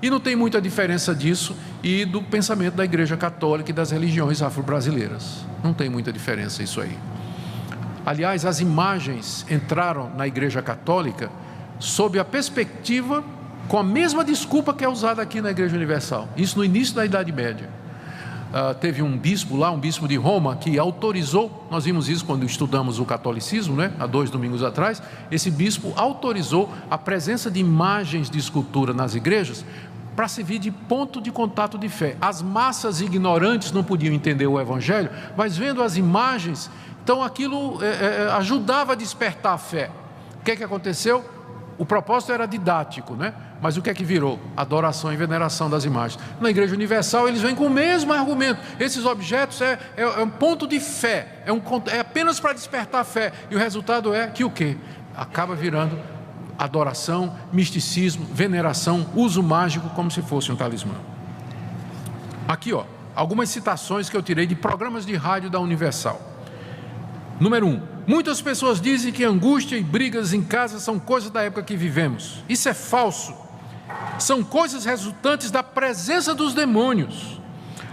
E não tem muita diferença disso e do pensamento da Igreja Católica e das religiões afro-brasileiras. Não tem muita diferença isso aí. Aliás, as imagens entraram na Igreja Católica sob a perspectiva, com a mesma desculpa que é usada aqui na Igreja Universal. Isso no início da Idade Média. Teve um bispo lá, um bispo de Roma, que autorizou, nós vimos isso quando estudamos o catolicismo, né, há 2 domingos atrás. Esse bispo autorizou a presença de imagens de escultura nas igrejas para servir de ponto de contato de fé. As massas ignorantes não podiam entender o Evangelho, mas vendo as imagens, então aquilo ajudava a despertar a fé. O que é que aconteceu? O propósito era didático, né? Mas o que é que virou? Adoração e veneração das imagens. Na Igreja Universal eles vêm com o mesmo argumento. Esses objetos é um ponto de fé, é apenas para despertar a fé. E o resultado é que o quê? Acaba virando adoração, misticismo, veneração, uso mágico como se fosse um talismã. Aqui, ó, algumas citações que eu tirei de programas de rádio da Universal. Número 1. Muitas pessoas dizem que angústia e brigas em casa são coisas da época que vivemos. Isso é falso. São coisas resultantes da presença dos demônios.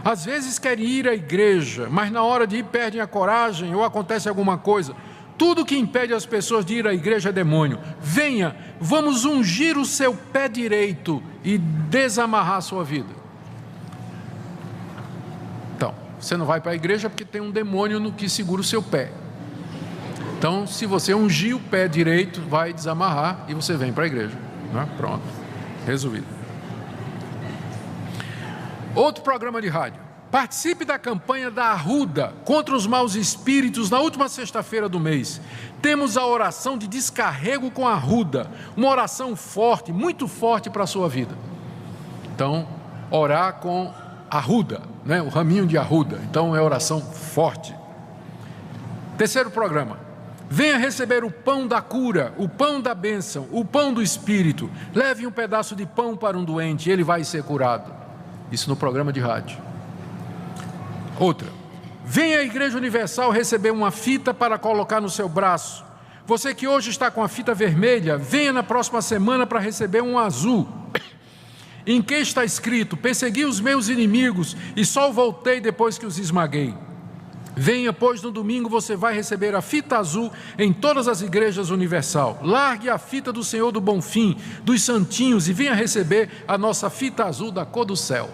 Às vezes querem ir à igreja, mas na hora de ir perdem a coragem ou acontece alguma coisa. Tudo que impede as pessoas de ir à igreja é demônio. Venha, vamos ungir o seu pé direito e desamarrar a sua vida. Então, você não vai para a igreja porque tem um demônio no que segura o seu pé. Então, se você ungir o pé direito, vai desamarrar e você vem para a igreja, né? Pronto, resolvido. Outro programa de rádio. Participe da campanha da Arruda contra os maus espíritos na última sexta-feira do mês. Temos a oração de descarrego com a Arruda, uma oração forte, muito forte para a sua vida. Então, orar com Arruda, né? O raminho de Arruda. Então, é oração forte. Terceiro programa. Venha receber o pão da cura, o pão da bênção, o pão do Espírito. Leve um pedaço de pão para um doente, ele vai ser curado. Isso no programa de rádio. Outra. Venha à Igreja Universal receber uma fita para colocar no seu braço. Você que hoje está com a fita vermelha, venha na próxima semana para receber um azul. Em que está escrito: persegui os meus inimigos e só voltei depois que os esmaguei. Venha, pois no domingo você vai receber a fita azul em todas as igrejas universal. Largue a fita do Senhor do Bonfim, dos santinhos, e venha receber a nossa fita azul da cor do céu.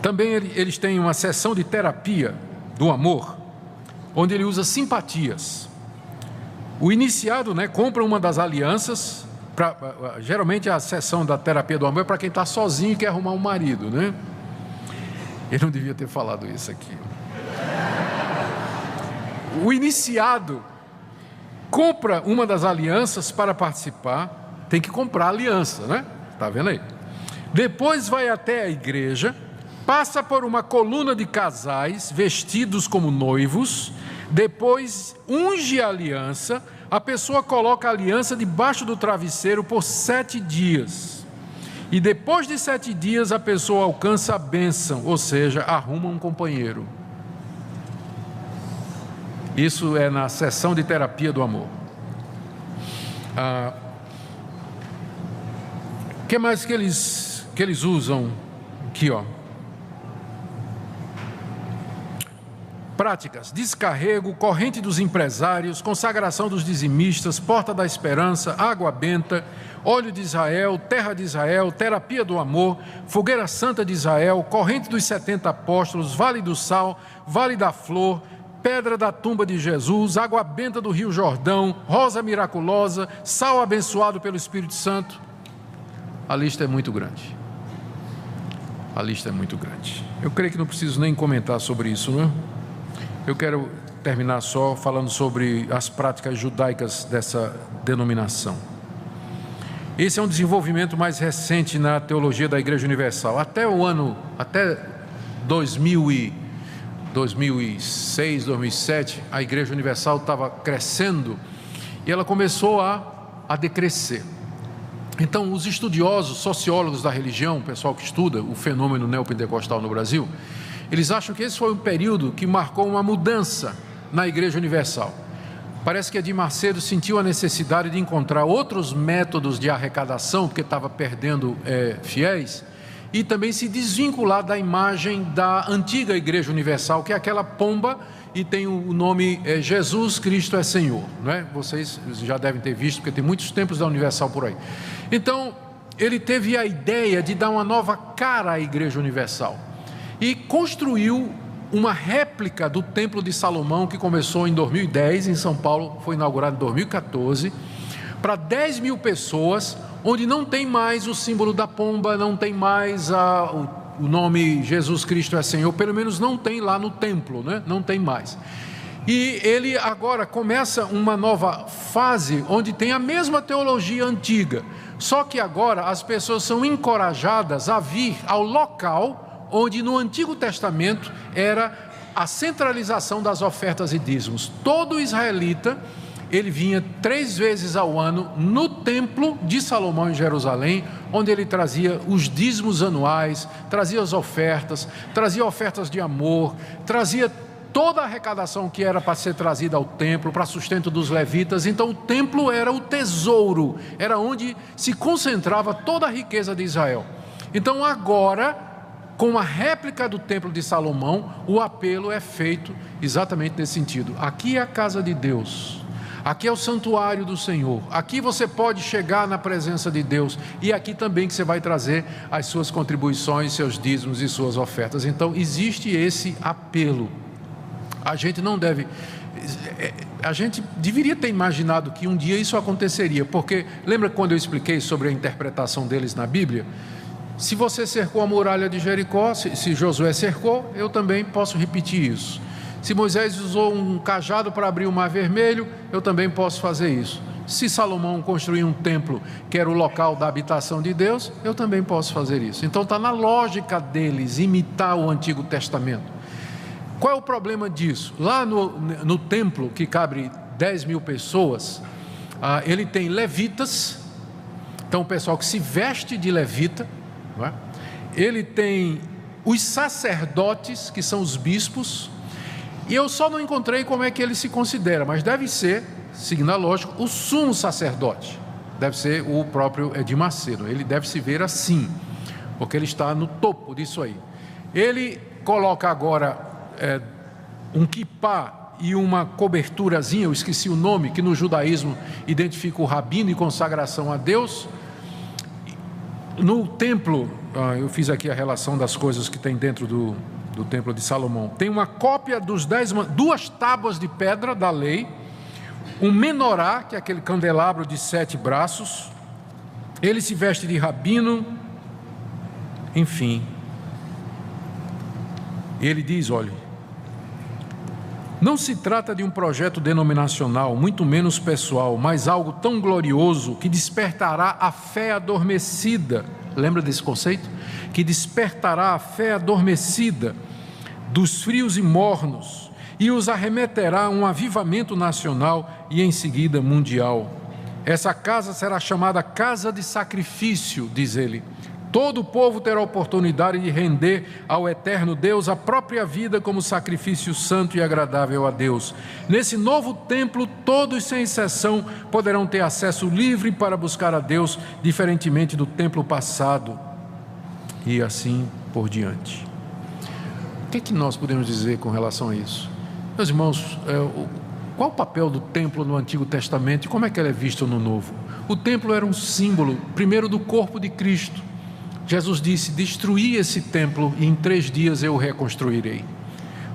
Também eles têm uma sessão de terapia do amor, onde ele usa simpatias. O iniciado, compra uma das alianças. Geralmente a sessão da terapia do amor é para quem está sozinho e quer arrumar um marido, Eu não devia ter falado isso aqui. O iniciado compra uma das alianças para participar, tem que comprar a aliança, Está vendo aí? Depois vai até a igreja, passa por uma coluna de casais vestidos como noivos, depois unge a aliança. A pessoa coloca a aliança debaixo do travesseiro por 7 dias. E depois de 7 dias a pessoa alcança a bênção, ou seja, arruma um companheiro. Isso é na sessão de terapia do amor. O que mais que eles usam aqui, Práticas: descarrego, corrente dos empresários, consagração dos dizimistas, porta da esperança, água benta, óleo de Israel, terra de Israel, terapia do amor, fogueira santa de Israel, corrente dos 70 apóstolos, vale do sal, vale da flor, pedra da tumba de Jesus, água benta do rio Jordão, rosa miraculosa, sal abençoado pelo Espírito Santo. A lista é muito grande. A lista é muito grande. Eu creio que não preciso nem comentar sobre isso, Eu quero terminar só falando sobre as práticas judaicas dessa denominação. Esse é um desenvolvimento mais recente na teologia da Igreja Universal. Até 2006, 2007, a Igreja Universal estava crescendo e ela começou a decrescer. Então, os estudiosos, sociólogos da religião, o pessoal que estuda o fenômeno neopentecostal no Brasil, eles acham que esse foi um período que marcou uma mudança na Igreja Universal. Parece que Edir Macedo sentiu a necessidade de encontrar outros métodos de arrecadação, porque estava perdendo fiéis, e também se desvincular da imagem da antiga Igreja Universal, que é aquela pomba e tem o nome Jesus Cristo é Senhor, Vocês já devem ter visto, porque tem muitos templos da Universal por aí. Então, ele teve a ideia de dar uma nova cara à Igreja Universal e construiu uma réplica do Templo de Salomão, que começou em 2010 em São Paulo, foi inaugurado em 2014, para 10 mil pessoas, onde não tem mais o símbolo da pomba, não tem mais o nome Jesus Cristo é Senhor, pelo menos não tem lá no templo, Não tem mais. E ele agora começa uma nova fase, onde tem a mesma teologia antiga, só que agora as pessoas são encorajadas a vir ao local onde no Antigo Testamento era a centralização das ofertas e dízimos. Todo israelita, ele vinha 3 vezes ao ano no templo de Salomão em Jerusalém, onde ele trazia os dízimos anuais, trazia as ofertas, trazia ofertas de amor, trazia toda a arrecadação que era para ser trazida ao templo, para sustento dos levitas. Então o templo era o tesouro, era onde se concentrava toda a riqueza de Israel. Então agora, com a réplica do templo de Salomão, o apelo é feito exatamente nesse sentido. Aqui é a casa de Deus, aqui é o santuário do Senhor, aqui você pode chegar na presença de Deus, e aqui também que você vai trazer as suas contribuições, seus dízimos e suas ofertas. Então existe esse apelo. A gente não deve... A gente deveria ter imaginado que um dia isso aconteceria, porque lembra quando eu expliquei sobre a interpretação deles na Bíblia? Se você cercou a muralha de Jericó, se Josué cercou, eu também posso repetir isso. Se Moisés usou um cajado para abrir o Mar Vermelho, eu também posso fazer isso. Se Salomão construiu um templo, que era o local da habitação de Deus, eu também posso fazer isso. Então está na lógica deles imitar o Antigo Testamento. Qual é o problema disso? Lá no templo, que cabe 10 mil pessoas, ele tem levitas, então o pessoal que se veste de levita, ele tem os sacerdotes, que são os bispos, e eu só não encontrei como é que ele se considera, mas deve ser, seguindo a lógica, o sumo sacerdote, deve ser o próprio Edir Macedo, ele deve se ver assim, porque ele está no topo disso aí. Ele coloca agora um quipá e uma coberturazinha, eu esqueci o nome, que no judaísmo identifica o rabino e consagração a Deus. No templo, eu fiz aqui a relação das coisas que tem dentro do templo de Salomão. Tem uma cópia dos 2 tábuas de pedra da lei, um menorá, que é aquele candelabro de 7 braços. Ele se veste de rabino, enfim. Ele diz, olha, não se trata de um projeto denominacional, muito menos pessoal, mas algo tão glorioso que despertará a fé adormecida. Lembra desse conceito? Que despertará a fé adormecida dos frios e mornos e os arremeterá a um avivamento nacional e em seguida mundial. Essa casa será chamada casa de sacrifício, diz ele. Todo o povo terá a oportunidade de render ao eterno Deus a própria vida como sacrifício santo e agradável a Deus. Nesse novo templo, todos sem exceção poderão ter acesso livre para buscar a Deus, diferentemente do templo passado. E assim por diante. O que é que nós podemos dizer com relação a isso? Meus irmãos, qual o papel do templo no Antigo Testamento e como é que ele é visto no Novo? O templo era um símbolo, primeiro, do corpo de Cristo. Jesus disse, destruí esse templo e em 3 dias eu o reconstruirei.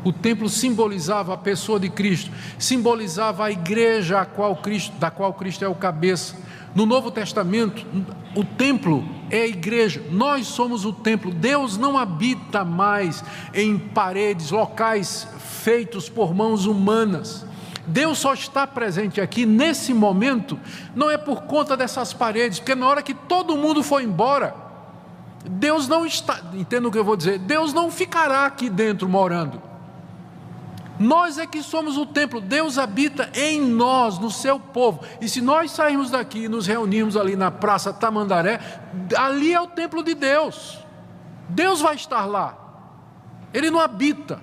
O templo simbolizava a pessoa de Cristo, simbolizava a igreja da qual Cristo é o cabeça. No Novo Testamento, o templo é a igreja, nós somos o templo. Deus não habita mais em paredes, locais feitos por mãos humanas. Deus só está presente aqui nesse momento, não é por conta dessas paredes, porque na hora que todo mundo for embora, Deus não está, entenda o que eu vou dizer, Deus não ficará aqui dentro morando. Nós é que somos o templo, Deus habita em nós, no seu povo. E se nós sairmos daqui e nos reunirmos ali na Praça Tamandaré, ali é o templo de Deus. Deus vai estar lá. Ele não habita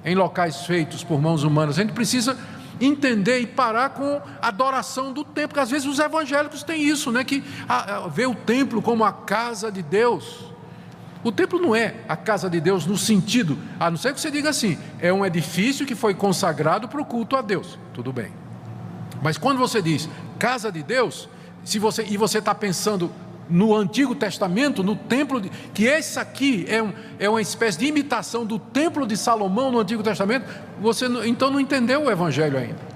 em locais feitos por mãos humanas. A gente precisa entender e parar com a adoração do templo, porque às vezes os evangélicos têm isso, né? Que vê o templo como a casa de Deus. O templo não é a casa de Deus no sentido, a não ser que você diga assim, é um edifício que foi consagrado para o culto a Deus, tudo bem. Mas quando você diz casa de Deus, e você está pensando no Antigo Testamento, no templo, que esse aqui é uma espécie de imitação do templo de Salomão no Antigo Testamento, você então não entendeu o Evangelho ainda.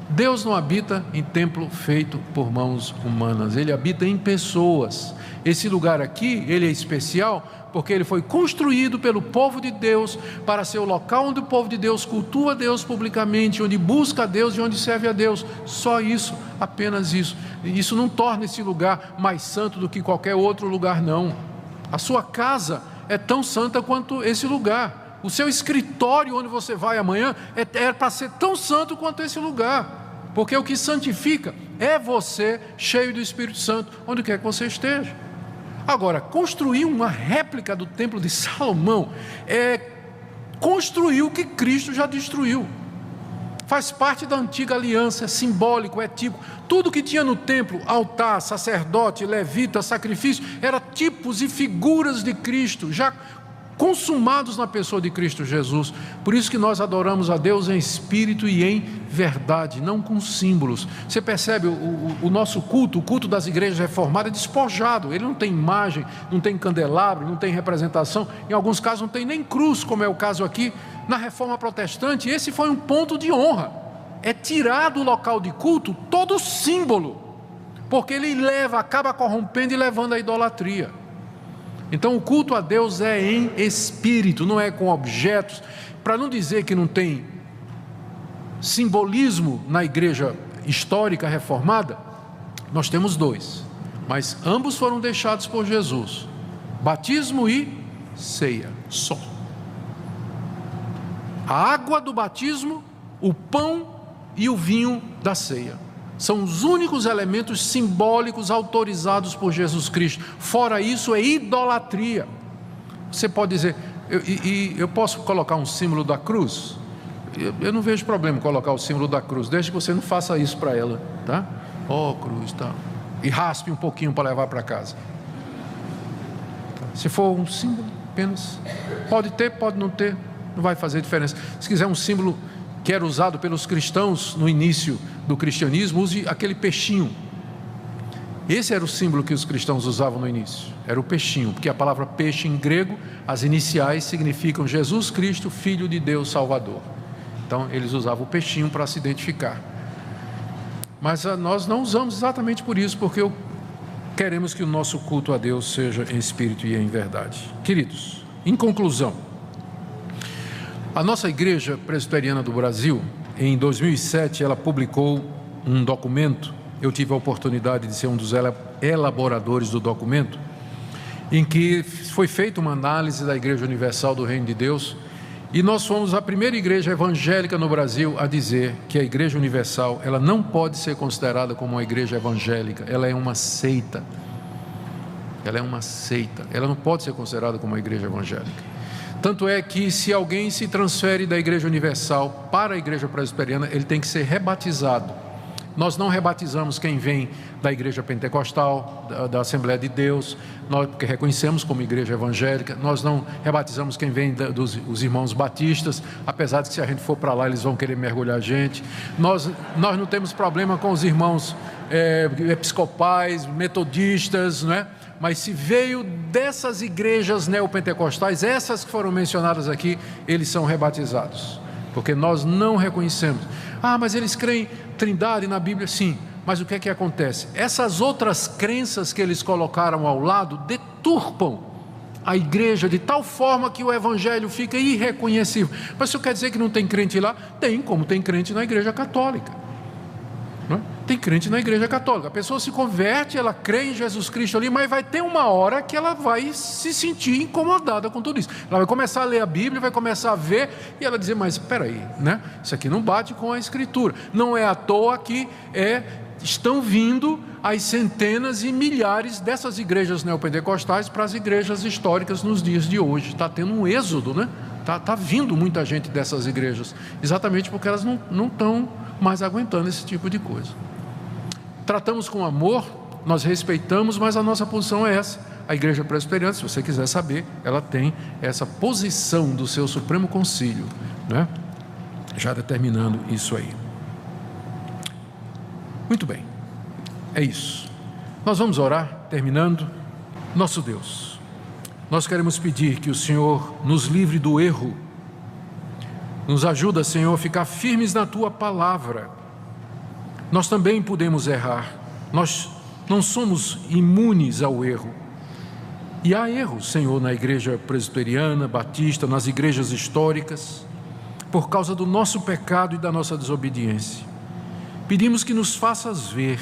Deus não habita em templo feito por mãos humanas, Ele habita em pessoas. Esse lugar aqui, ele é especial porque ele foi construído pelo povo de Deus para ser o local onde o povo de Deus cultua a Deus publicamente, onde busca a Deus e onde serve a Deus. Só isso, apenas isso. Isso não torna esse lugar mais santo do que qualquer outro lugar, não. A sua casa é tão santa quanto esse lugar. O seu escritório onde você vai amanhã é para ser tão santo quanto esse lugar, porque o que santifica é você cheio do Espírito Santo, onde quer que você esteja. Agora, construir uma réplica do templo de Salomão é construir o que Cristo já destruiu. Faz parte da antiga aliança, é simbólico, é típico. Tudo que tinha no templo, altar, sacerdote, levita, sacrifício, era tipos e figuras de Cristo, já consumados na pessoa de Cristo Jesus. Por isso que nós adoramos a Deus em espírito e em verdade, não com símbolos. Você percebe, o nosso culto, o culto das igrejas reformadas é despojado. Ele não tem imagem, não tem candelabro, não tem representação. Em alguns casos não tem nem cruz, como é o caso aqui. Na Reforma Protestante, esse foi um ponto de honra. É tirar do local de culto todo o símbolo, porque ele acaba corrompendo e levando à idolatria. Então o culto a Deus é em espírito, não é com objetos. Para não dizer que não tem simbolismo na igreja histórica reformada, nós temos 2, mas ambos foram deixados por Jesus: batismo e ceia, só. A água do batismo, o pão e o vinho da ceia são os únicos elementos simbólicos autorizados por Jesus Cristo. Fora isso é idolatria. Você pode dizer, eu posso colocar um símbolo da cruz? Eu não vejo problema em colocar o símbolo da cruz, desde que você não faça isso para ela, tá? Cruz, tá? E raspe um pouquinho para levar para casa. Se for um símbolo apenas, pode ter, pode não ter, não vai fazer diferença. Se quiser um símbolo que era usado pelos cristãos no início do cristianismo, use aquele peixinho. Esse era o símbolo que os cristãos usavam no início, era o peixinho, porque a palavra peixe em grego, as iniciais significam Jesus Cristo, Filho de Deus Salvador. Então eles usavam o peixinho para se identificar. Mas nós não usamos exatamente por isso, porque queremos que o nosso culto a Deus seja em espírito e em verdade. Queridos, em conclusão, a nossa Igreja Presbiteriana do Brasil, em 2007, ela publicou um documento. Eu tive a oportunidade de ser um dos elaboradores do documento, em que foi feita uma análise da Igreja Universal do Reino de Deus, e nós fomos a primeira igreja evangélica no Brasil a dizer que a Igreja Universal, ela não pode ser considerada como uma igreja evangélica, ela é uma seita. Ela é uma seita, ela não pode ser considerada como uma igreja evangélica. Tanto é que se alguém se transfere da Igreja Universal para a Igreja Presbiteriana, ele tem que ser rebatizado. Nós não rebatizamos quem vem da Igreja Pentecostal, da Assembleia de Deus, porque reconhecemos como igreja evangélica. Nós não rebatizamos quem vem dos irmãos batistas, apesar de que se a gente for para lá eles vão querer mergulhar a gente. Nós não temos problema com os irmãos episcopais, metodistas, não é? Mas se veio dessas igrejas neopentecostais, essas que foram mencionadas aqui, eles são rebatizados, porque nós não reconhecemos. Mas eles creem Trindade na Bíblia, sim, mas o que é que acontece? Essas outras crenças que eles colocaram ao lado deturpam a igreja de tal forma que o evangelho fica irreconhecível. Mas isso quer dizer que não tem crente lá? Tem, como tem crente na igreja católica, não é? Tem crente na igreja católica, a pessoa se converte, ela crê em Jesus Cristo ali, mas vai ter uma hora que ela vai se sentir incomodada com tudo isso. Ela vai começar a ler a Bíblia, vai começar a ver, e ela dizer, mas espera aí, né? Isso aqui não bate com a Escritura. Não é à toa que estão vindo as centenas e milhares dessas igrejas neopentecostais para as igrejas históricas nos dias de hoje. Está tendo um êxodo, né? Está vindo muita gente dessas igrejas, exatamente porque elas não estão mais aguentando esse tipo de coisa. Tratamos com amor, nós respeitamos, mas a nossa posição é essa. A Igreja Presbiteriana, se você quiser saber, ela tem essa posição do seu Supremo Concílio, né? Já determinando isso aí. Muito bem, é isso. Nós vamos orar, terminando. Nosso Deus, nós queremos pedir que o Senhor nos livre do erro, nos ajuda, Senhor, a ficar firmes na Tua palavra. Nós também podemos errar, nós não somos imunes ao erro. E há erros, Senhor, na igreja presbiteriana, batista, nas igrejas históricas, por causa do nosso pecado e da nossa desobediência. Pedimos que nos faças ver,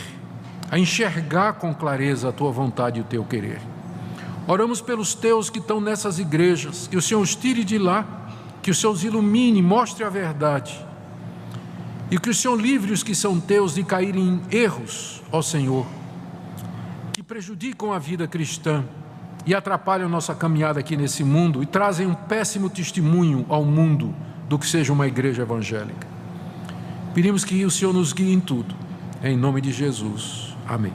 a enxergar com clareza a Tua vontade e o Teu querer. Oramos pelos Teus que estão nessas igrejas, que o Senhor os tire de lá, que o Senhor os ilumine, mostre a verdade, e que o Senhor livre os que são Teus de caírem em erros, ó Senhor, que prejudicam a vida cristã e atrapalham nossa caminhada aqui nesse mundo e trazem um péssimo testemunho ao mundo do que seja uma igreja evangélica. Pedimos que o Senhor nos guie em tudo, em nome de Jesus. Amém.